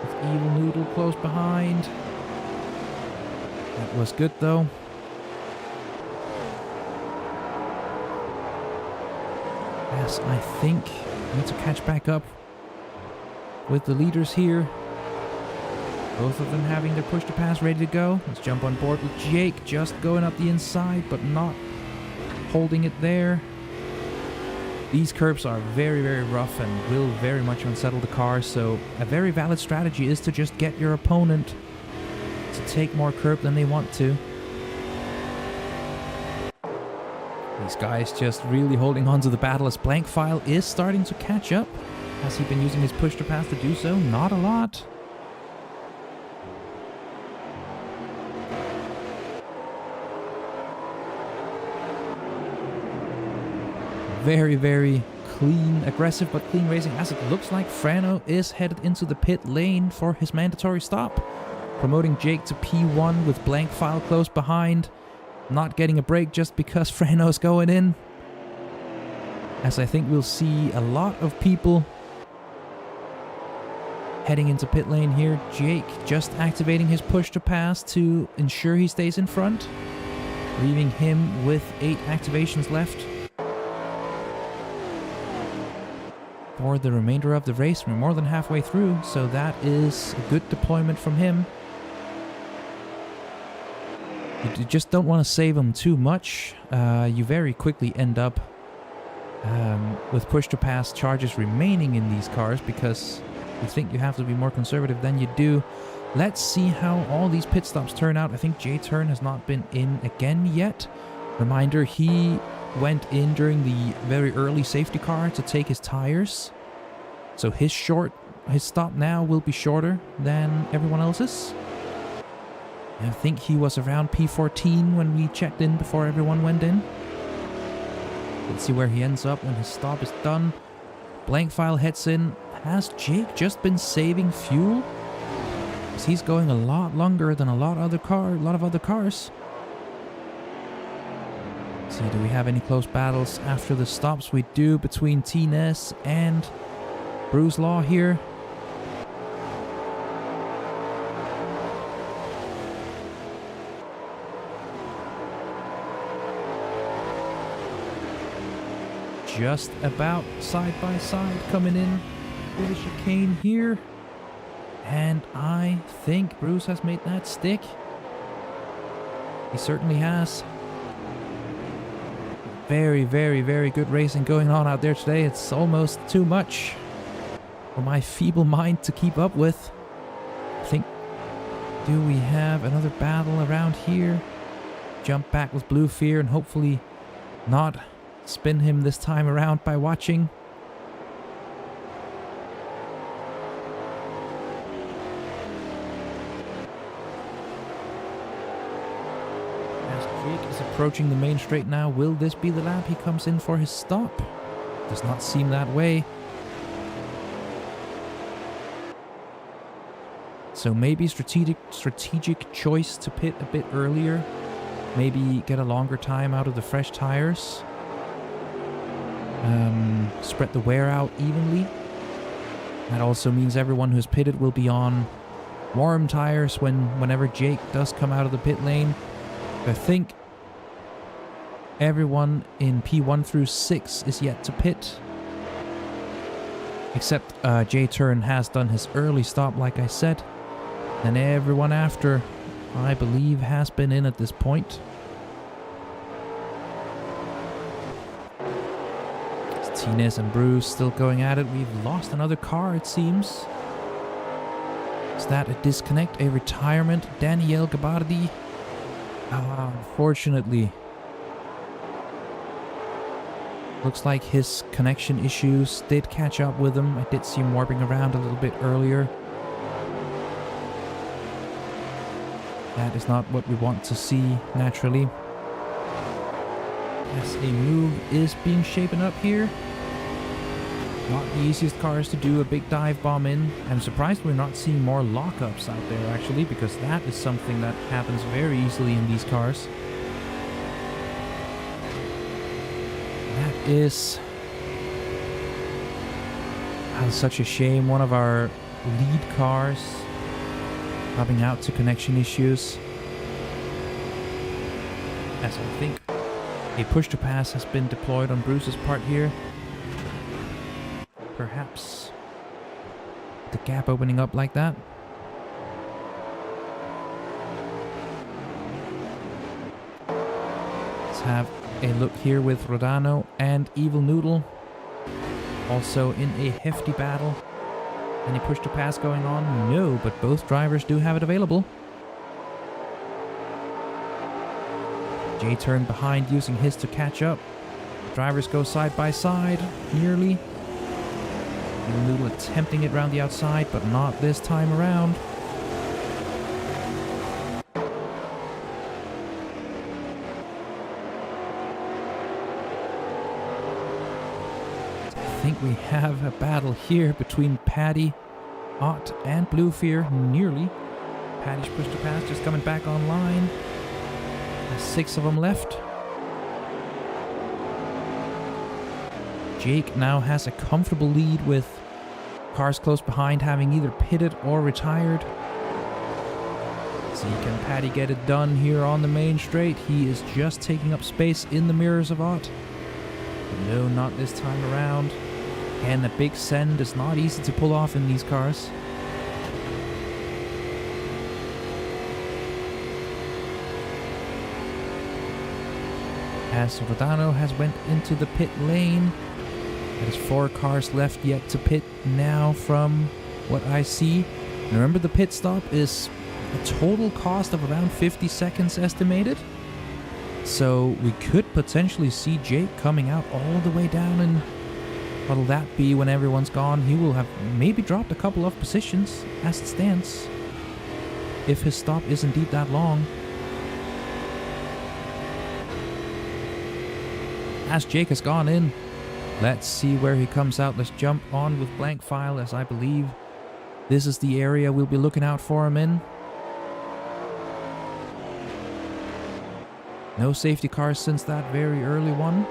With Evil Noodle close behind. That was good though. Yes, I think I need to catch back up with the leaders here. Both of them having their push to pass ready to go. Let's jump on board with Jake, just going up the inside, but not holding it there. These curbs are very, very rough and will very much unsettle the car, so a very valid strategy is to just get your opponent to take more curb than they want to. These guys just really holding on to the battle as Blankfile is starting to catch up. Has he been using his push to pass to do so? Not a lot. Very, very clean, aggressive but clean racing, as it looks like Frano is headed into the pit lane for his mandatory stop. Promoting Jake to P1 with Blankfile close behind. Not getting a break just because Frano's going in. As I think we'll see a lot of people heading into pit lane here. Jake just activating his push to pass to ensure he stays in front. Leaving him with 8 activations left for the remainder of the race. We're more than halfway through, so that is a good deployment from him. You just don't want to save them too much. You very quickly end up with push to pass charges remaining in these cars because you think you have to be more conservative than you do. Let's see how all these pit stops turn out. I think J-Turn has not been in again yet. Reminder, he went in during the very early safety car to take his tires. So his stop now will be shorter than everyone else's. I think he was around P14 when we checked in before everyone went in. Let's see where he ends up when his stop is done. Blank file heads in. Has Jake just been saving fuel? Because he's going a lot longer than a lot of other cars. Let's see, do we have any close battles after the stops? We do, between T-Ness and Bruce Law here. Just about side by side coming in with a chicane here. And I think Bruce has made that stick. He certainly has. Very, very, very good racing going on out there today. It's almost too much for my feeble mind to keep up with. I think, do we have another battle around here? Jump back with Blue Fear and hopefully not spin him this time around by watching. As Jake is approaching the main straight now, will this be the lap he comes in for his stop? Does not seem that way. So maybe strategic choice to pit a bit earlier. Maybe get a longer time out of the fresh tires. Spread the wear out evenly. That also means everyone who's pitted will be on warm tires whenever Jake does come out of the pit lane. I think everyone in P1 through 6 is yet to pit. Except J-Turn has done his early stop, like I said. And everyone after, I believe, has been in at this point. T-Ness and Bruce still going at it. We've lost another car, it seems. Is that a disconnect? A retirement? Daniel Gabardi? Unfortunately. Looks like his connection issues did catch up with him. I did see him warping around a little bit earlier. That is not what we want to see, naturally. As a move is being shapen up here. Not the easiest cars to do a big dive bomb in. I'm surprised we're not seeing more lockups out there, actually, because that is something that happens very easily in these cars. That is such a shame. One of our lead cars coming out to connection issues. As I think a push to pass has been deployed on Bruce's part here. Perhaps the gap opening up like that. Let's have a look here with Rodano and Evil Noodle. Also in a hefty battle. Any push to pass going on? No, but both drivers do have it available. J-Turn behind, using his to catch up. The drivers go side by side, nearly. Evil Noodle attempting it around the outside, but not this time around. I think we have a battle here between Paddy, Ott, and Blue Fear, nearly. Paddy's push to pass just coming back online. There's 6 of them left. Jake now has a comfortable lead with cars close behind having either pitted or retired. See, can Paddy get it done here on the main straight? He is just taking up space in the mirrors of Ott. But no, not this time around. Again, a big send is not easy to pull off in these cars. As Rodano has went into the pit lane. There's 4 cars left yet to pit now from what I see. And remember, the pit stop is a total cost of around 50 seconds estimated. So we could potentially see Jake coming out all the way down, and what'll that be when everyone's gone? He will have maybe dropped a couple of positions as it stands. if his stop is indeed that long. As Jake has gone in, let's see where he comes out. Let's jump on with blank file, as I believe this is the area we'll be looking out for him in. No safety cars since that very early one.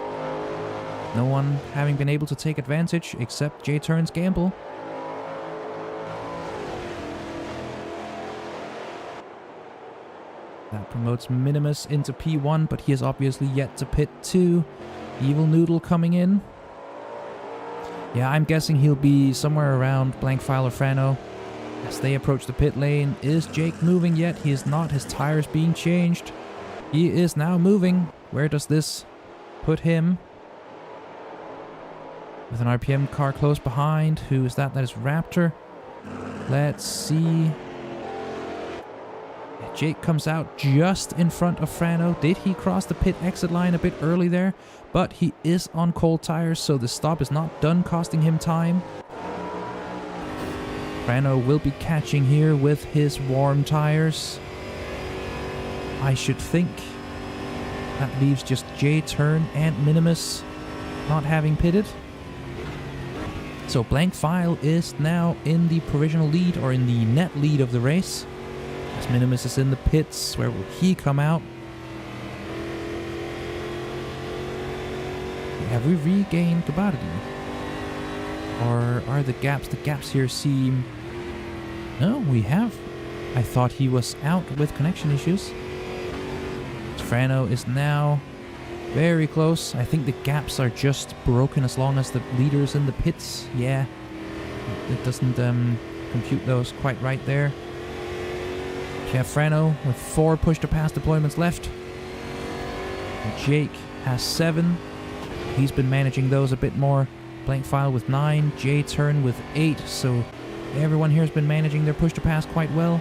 No one having been able to take advantage except J-Turn's gamble. That promotes Minimus into P1, but he is obviously yet to pit 2. Evil Noodle coming in. Yeah, I'm guessing he'll be somewhere around blank file or Frano. As they approach the pit lane, is Jake moving yet? He is not. His tires being changed. He is now moving. Where does this put him? With an RPM car close behind. Who is that? That is Raptor. Let's see. Jake comes out just in front of Frano. Did he cross the pit exit line a bit early there? But he is on cold tires, so the stop is not done costing him time. Frano will be catching here with his warm tires. I should think that leaves just J-Turn and Minimus not having pitted. So blank file is now in the provisional lead, or in the net lead of the race. As Minimus is in the pits, where will he come out? Have we regained Gabardini? Or are the gaps here seem... No, we have. I thought he was out with connection issues. Frano is now very close. I think the gaps are just broken as long as the leader's in the pits. Yeah, it doesn't compute those quite right there. We have Frano with 4 push-to-pass deployments left. And Jake has 7. He's been managing those a bit more. Blank file with 9. J-Turn with 8. So everyone here has been managing their push-to-pass quite well.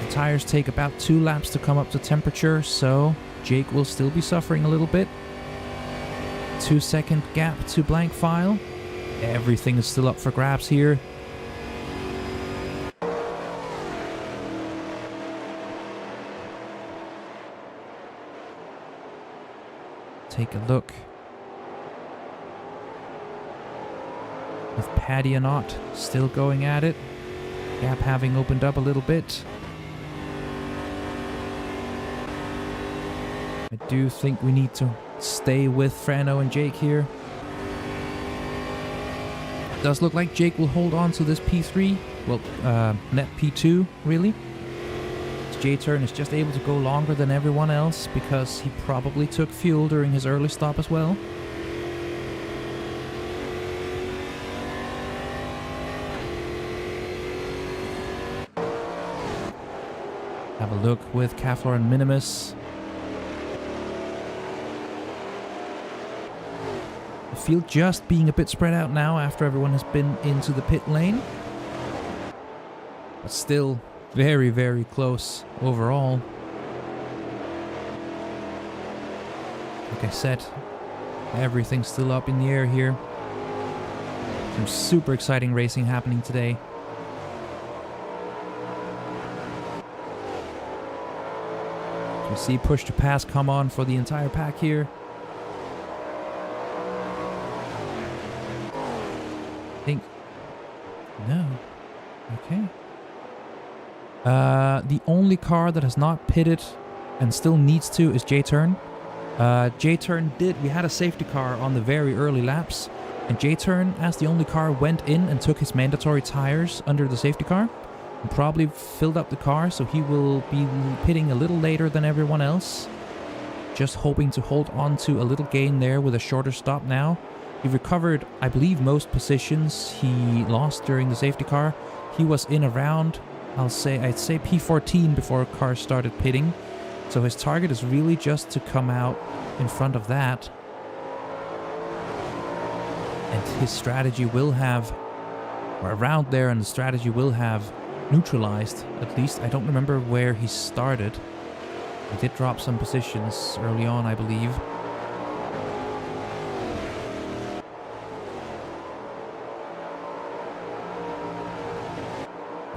The tires take about 2 laps to come up to temperature, so Jake will still be suffering a little bit. 2-second gap to blank file. Everything is still up for grabs here. Take a look. With Paddy and Ott still going at it. Gap having opened up a little bit. I do think we need to stay with Frano and Jake here. It does look like Jake will hold on to this P3. Well, net P2, really. J-Turn is just able to go longer than everyone else because he probably took fuel during his early stop as well. Have a look with Kaflor and Minimus. The field just being a bit spread out now after everyone has been into the pit lane. But still very, very close overall. Like I said, everything's still up in the air here. Some super exciting racing happening today. You see push to pass come on for the entire pack here. I think... No. Okay. The only car that has not pitted and still needs to is J-Turn. J-Turn we had a safety car on the very early laps, and J-Turn, as the only car, went in and took his mandatory tires under the safety car and probably filled up the car, so he will be pitting a little later than everyone else. Just hoping to hold on to a little gain there with a shorter stop now. He recovered, I believe, most positions he lost during the safety car. He was in around... I'd say P14 before cars started pitting. So his target is really just to come out in front of that. And his strategy will have, or around there, and the strategy will have neutralized. At least, I don't remember where he started. He did drop some positions early on, I believe.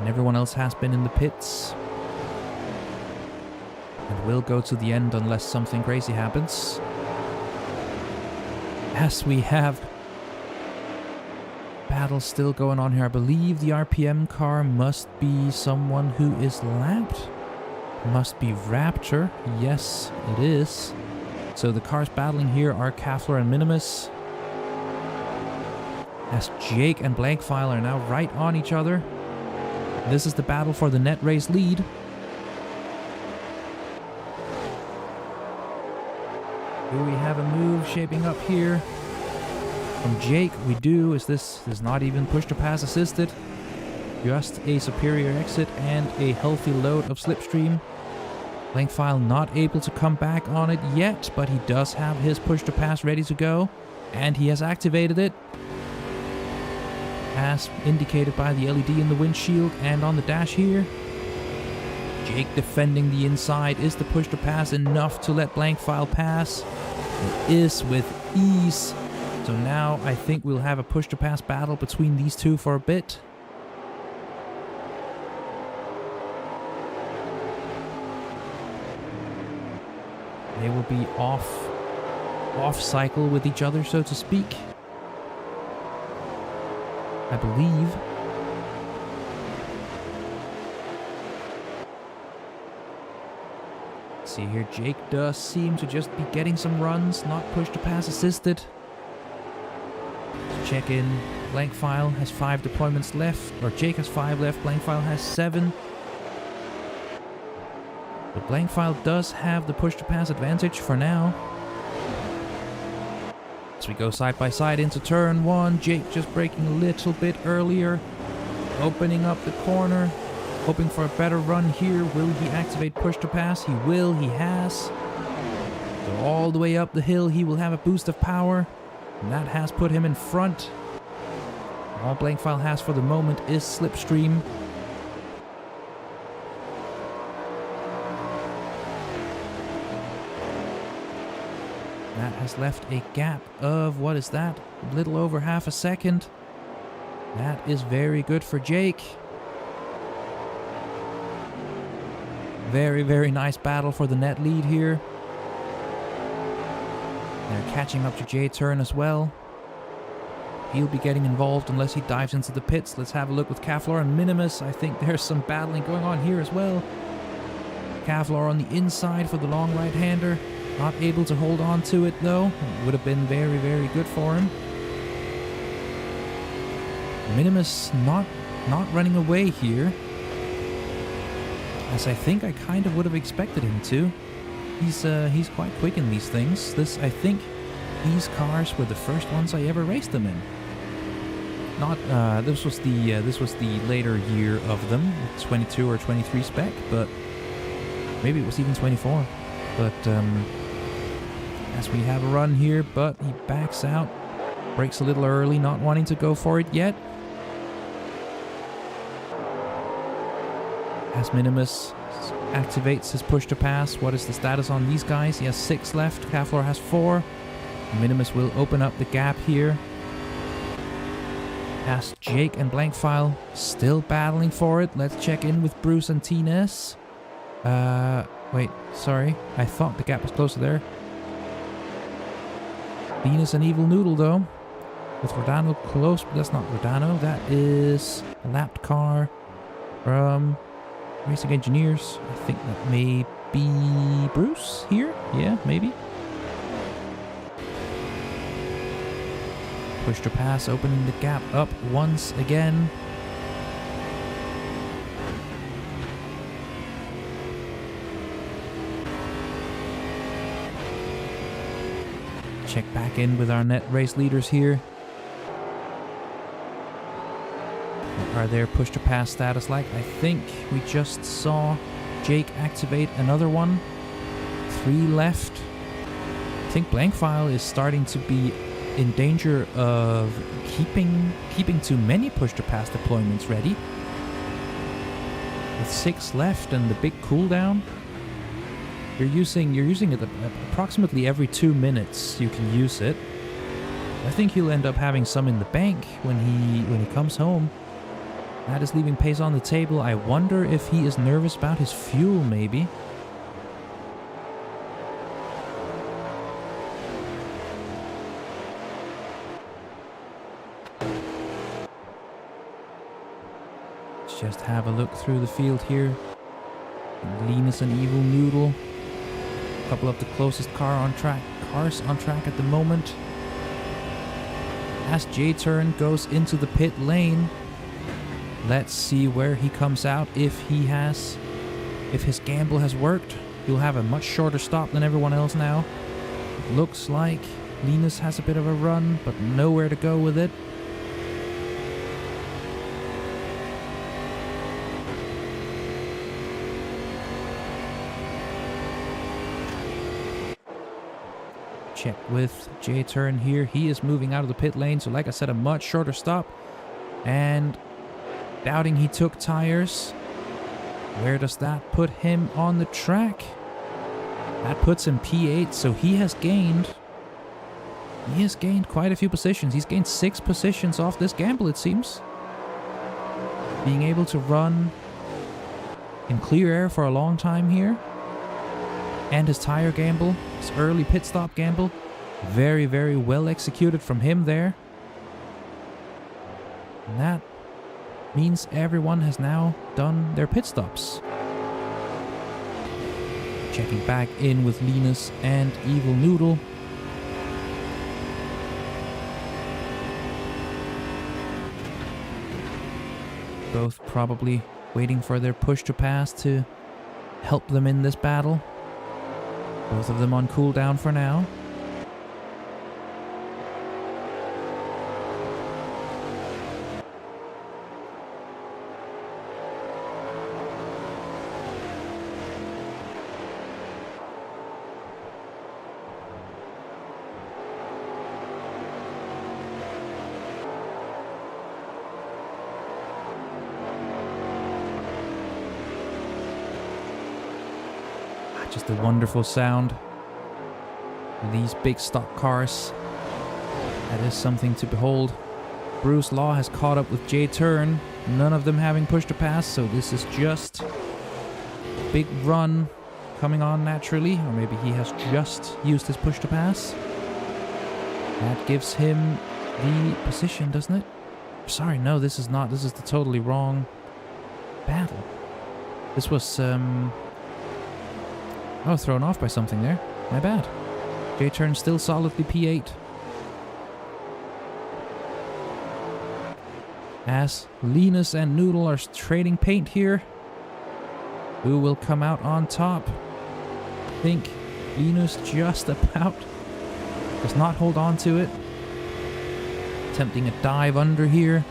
And everyone else has been in the pits. And will go to the end unless something crazy happens. As we have battle still going on here. I believe the RPM car must be someone who is lapped. Must be Raptor. Yes, it is. So the cars battling here are Kafler and Minimus. As Jake and Blankfile are now right on each other. This is the battle for the net race lead. Do we have a move shaping up here? From Jake, we do. Is this is not even push to pass assisted? Just a superior exit and a healthy load of slipstream. Blankfile not able to come back on it yet, but he does have his push to pass ready to go. And he has activated it. As indicated by the LED in the windshield and on the dash here. Jake defending the inside. Is the push to pass enough to let Blankfile pass? It is with ease. So now I think we'll have a push to pass battle between these two for a bit. They will be off cycle with each other, so to speak. I believe. See here, Jake does seem to just be getting some runs, not push to pass assisted. Check in. Blankfile has 5 deployments left, or Jake has 5 left, Blankfile has 7. But Blankfile does have the push to pass advantage for now. As we go side by side into turn 1, Jake just braking a little bit earlier, opening up the corner, hoping for a better run here. Will he activate push to pass? He will, he has. So all the way up the hill, he will have a boost of power. And that has put him in front. All Blankfile has for the moment is slipstream. That has left a gap of, what is that? A little over half a second. That is very good for Jake. Very, very nice battle for the net lead here. They're catching up to J-Turn as well. He'll be getting involved unless he dives into the pits. Let's have a look with Kaflor and Minimus. I think there's some battling going on here as well. Kaflor on the inside for the long right-hander. Not able to hold on to it though. It would have been very, very good for him. Minimus not running away here. As I think I kind of would have expected him to. He's quite quick in these things. I think these cars were the first ones I ever raced them in. Not this was the later year of them, 22 or 23 spec, but maybe it was even 24. But as we have a run here, but he backs out, brakes a little early, not wanting to go for it yet. As Minimus activates his push to pass. What is the status on these guys? He has 6 left. Kaflor has 4. Minimus will open up the gap here. As Jake and Blankfile still battling for it. Let's check in with Bruce and Tines. Wait, sorry. I thought the gap was closer there. Venus and Evil Noodle though. With Rodano close, but that's not Rodano. That is a lapped car from Racing Engineers. I think that may be Bruce here. Yeah, maybe. Push to pass, opening the gap up once again. Check back in with our net race leaders here. What are their push to pass status like? I think we just saw Jake activate another one. 3 left. I think Blankfile is starting to be in danger of keeping too many push to pass deployments ready. With 6 left and the big cooldown, you're using it approximately every 2 minutes. You can use it. I think he'll end up having some in the bank when he comes home. That is leaving pace on the table. I wonder if he is nervous about his fuel, maybe. Let's just have a look through the field here. Linus and Evil Noodle. A couple of the closest cars on track at the moment. As J-Turn goes into the pit lane, let's see where he comes out. If his gamble has worked, he'll have a much shorter stop than everyone else now. It looks like Linus has a bit of a run, but nowhere to go with it. Check with J-Turn here. He is moving out of the pit lane, so like I said, a much shorter stop. And doubting he took tires. Where does that put him on the track? That puts him P8, so he has gained quite a few positions. He's gained 6 positions off this gamble, it seems. Being able to run in clear air for a long time here. And his tire gamble, his early pit stop gamble, very, very well executed from him there. And that means everyone has now done their pit stops. Checking back in with Linus and Evil Noodle. Both probably waiting for their push to pass to help them in this battle. Both of them on cooldown for now. Just a wonderful sound. These big stock cars. That is something to behold. Bruce Law has caught up with J-Turn. None of them having push to pass, so this is just a big run coming on naturally. Or maybe he has just used his push to pass. That gives him the position, doesn't it? Sorry, no, this is not. This is the totally wrong battle. This was, oh, thrown off by something there. My bad. J-Turn still solidly P8. As Linus and Noodle are trading paint here. Who will come out on top? I think Linus just about does not hold on to it. Attempting a dive under here.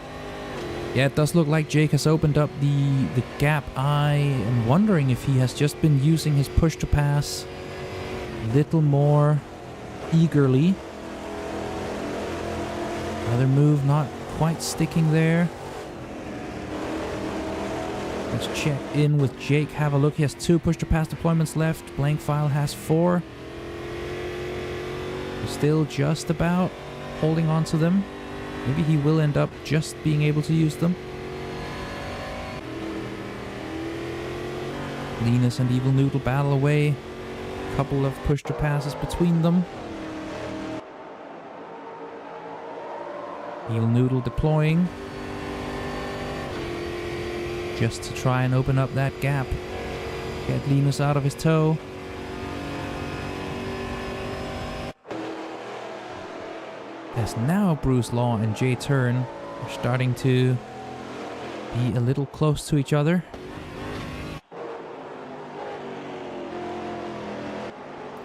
Yeah, it does look like Jake has opened up the gap. I am wondering if he has just been using his push to pass a little more eagerly. Another move not quite sticking there. Let's check in with Jake. Have a look. He has 2 push to pass deployments left. Blank File has 4. He's still just about holding on to them. Maybe he will end up just being able to use them. Linus and Evil Noodle battle away. Couple of push to passes between them. Evil Noodle deploying. Just to try and open up that gap. Get Linus out of his tow. As now Bruce Law and J-Turn are starting to be a little close to each other.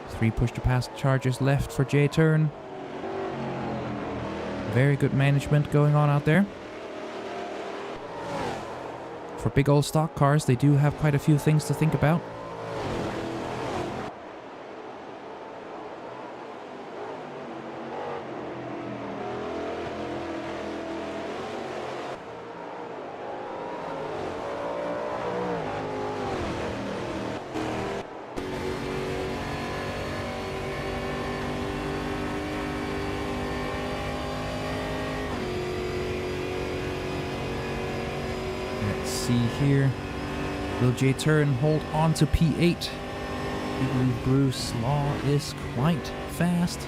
Three push to pass charges left for J-Turn. Very good management going on out there. For big old stock cars, they do have quite a few things to think about. see here. Will J Turn hold on to P8? I believe Bruce Law is quite fast.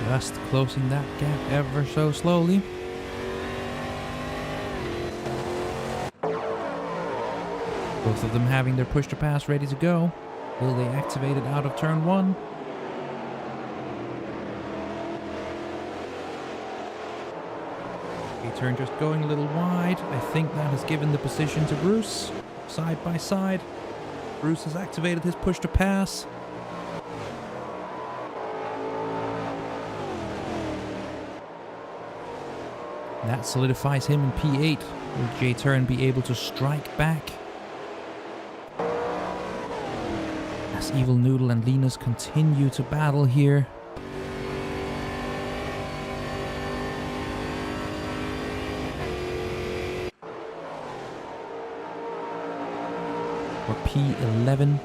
Just closing that gap ever so slowly. Both of them having their push to pass ready to go. Will they activate it out of turn 1? A turn just going a little wide. I think that has given the position to Bruce. Side by side. Bruce has activated his push to pass. That solidifies him in P8. Will J Turn be able to strike back? As Evil Noodle and Linus continue to battle here. For P11.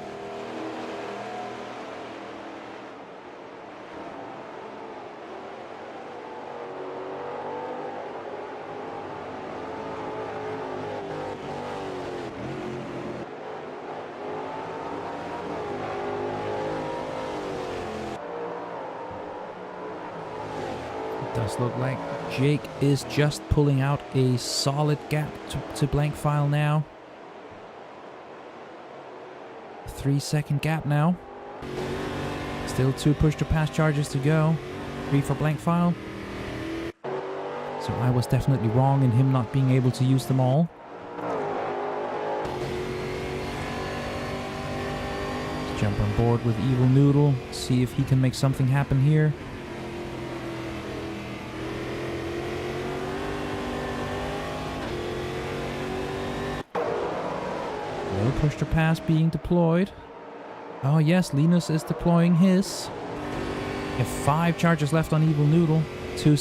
Does look like Jake is just pulling out a solid gap to blank file now. 3-second gap now. Still 2 push to pass charges to go. 3 for blank file. So I was definitely wrong in him not being able to use them all. Let's jump on board with Evil Noodle. See if he can make something happen here. No push to pass being deployed. Oh yes, Linus is deploying his. You have 5 charges left on Evil Noodle. 2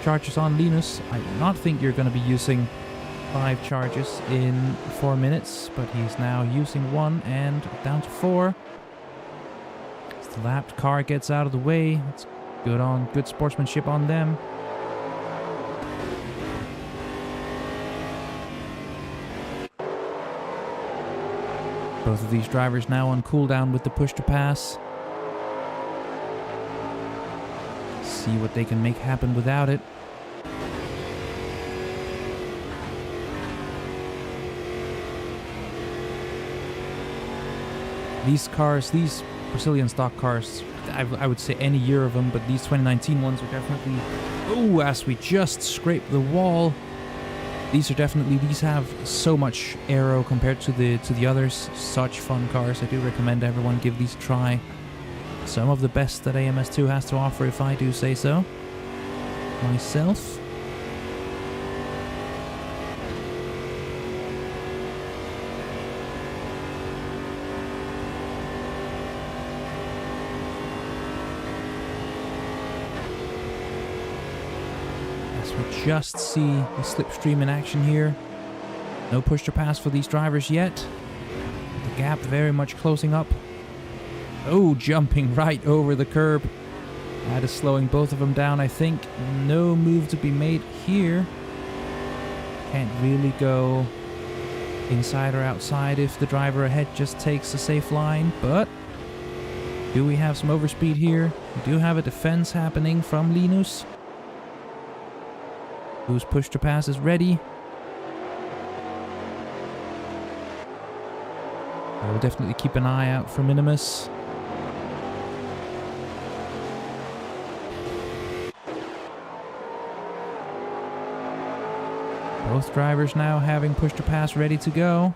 charges on Linus. I do not think you're going to be using 5 charges in 4 minutes, but he's now using 1 and down to 4. As the lapped car gets out of the way, it's good sportsmanship on them. Both of these drivers now on cooldown with the push to pass. See what they can make happen without it. These cars, these Brazilian stock cars, I would say any year of them, but these 2019 ones are definitely... Oh, as we just scraped the wall. These have so much aero compared to the others. Such fun cars. I do recommend everyone give these a try. Some of the best that AMS2 has to offer, if I do say so myself. We just see the slipstream in action here. No push to pass for these drivers yet. The gap very much closing up. Oh, jumping right over the curb. That is slowing both of them down, I think. No move to be made here. Can't really go inside or outside if the driver ahead just takes a safe line, but do we have some overspeed here? We do have a defense happening from Linus, whose push to pass is ready. I will definitely keep an eye out for Minimus. Both drivers now having push to pass ready to go.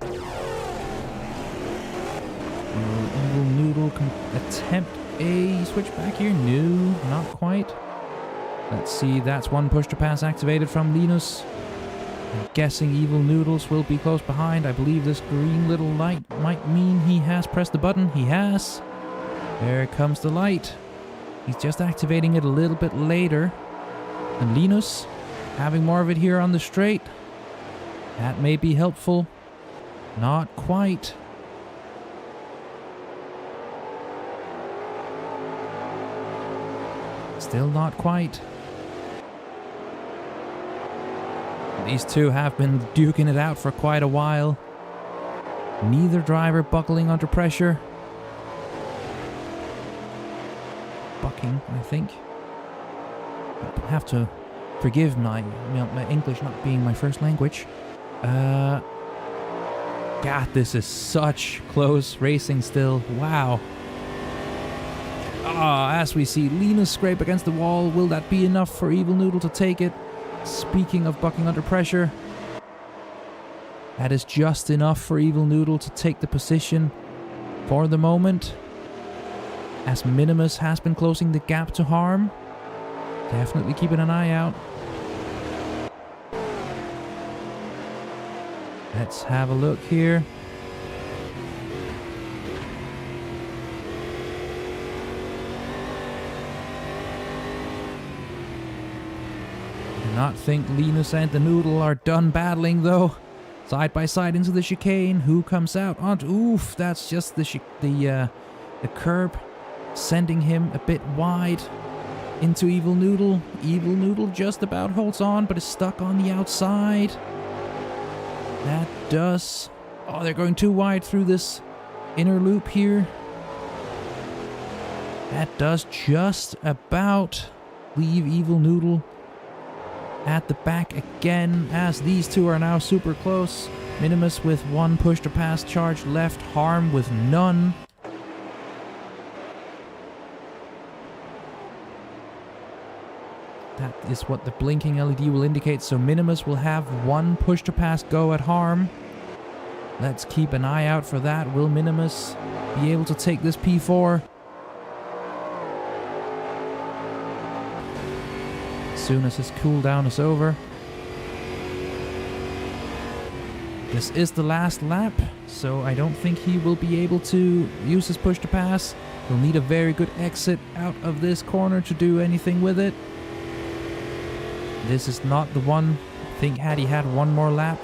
Will Evil Noodle can attempt a switchback here? No, not quite. Let's see, that's one push to pass activated from Linus. I'm guessing Evil Noodles will be close behind. I believe this green little light might mean he has pressed the button. He has. There comes the light. He's just activating it a little bit later. And Linus, having more of it here on the straight. That may be helpful. Not quite. Still not quite. These two have been duking it out for quite a while. Neither driver buckling under pressure. Bucking, I think. I have to forgive my English not being my first language. God, this is such close racing still. Wow. As we see Linus scrape against the wall, will that be enough for Evil Noodle to take it? Speaking of bucking under pressure, that is just enough for Evil Noodle to take the position for the moment. As Minimus has been closing the gap to Harm. Definitely keeping an eye out. Let's have a look here. I do not think Linus and the Noodle are done battling though. Side by side into the chicane. Who comes out on? Oof, that's just the curb, sending him a bit wide into Evil Noodle. Evil Noodle just about holds on, but is stuck on the outside. That does... Oh, they're going too wide through this inner loop here. That does just about leave Evil Noodle at the back again, as these two are now super close. Minimus with one push to pass charge left, Harm with none. That is what the blinking LED will indicate, so Minimus will have one push to pass go at Harm. Let's keep an eye out for that. Will Minimus be able to take this P4? As soon as his cooldown is over. This is the last lap, so I don't think he will be able to use his push to pass. He'll need a very good exit out of this corner to do anything with it. This is not the one. I think had he had one more lap,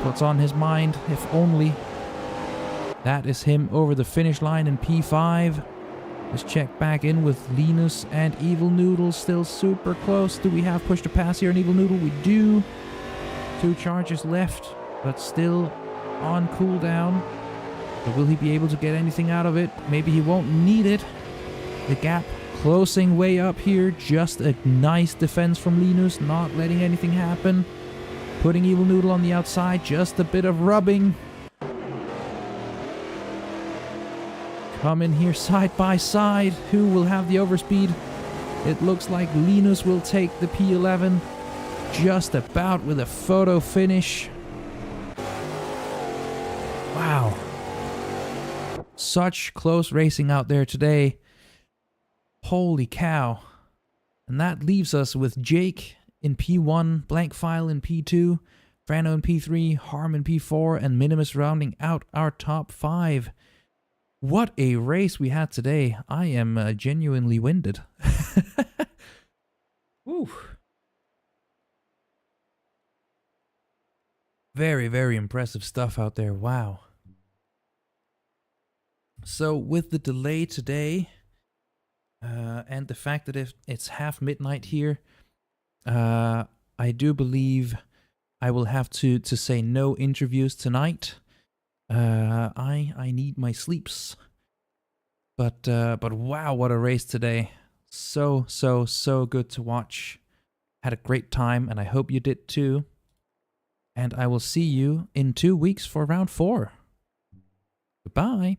what's on his mind, if only. That is him over the finish line in P5. Let's check back in with Linus and Evil Noodle, still super close. Do we have push to pass here in Evil Noodle? We do. 2 charges left, but still on cooldown. But will he be able to get anything out of it? Maybe he won't need it. The gap closing way up here. Just a nice defense from Linus, not letting anything happen. Putting Evil Noodle on the outside, just a bit of rubbing. Come in here side by side. Who will have the overspeed? It looks like Linus will take the P11. Just about with a photo finish. Wow. Such close racing out there today. Holy cow. And that leaves us with Jake in P1, Blankfile in P2, Frano in P3, Harm in P4, and Minimus rounding out our top 5. What a race we had today. I am genuinely winded. Woo. Very, very impressive stuff out there. Wow. So with the delay today, and the fact that it's half midnight here, I do believe I will have to say no interviews tonight. I need my sleeps. But wow, what a race today. So good to watch. Had a great time, and I hope you did too. And I will see you in 2 weeks for round 4. Goodbye.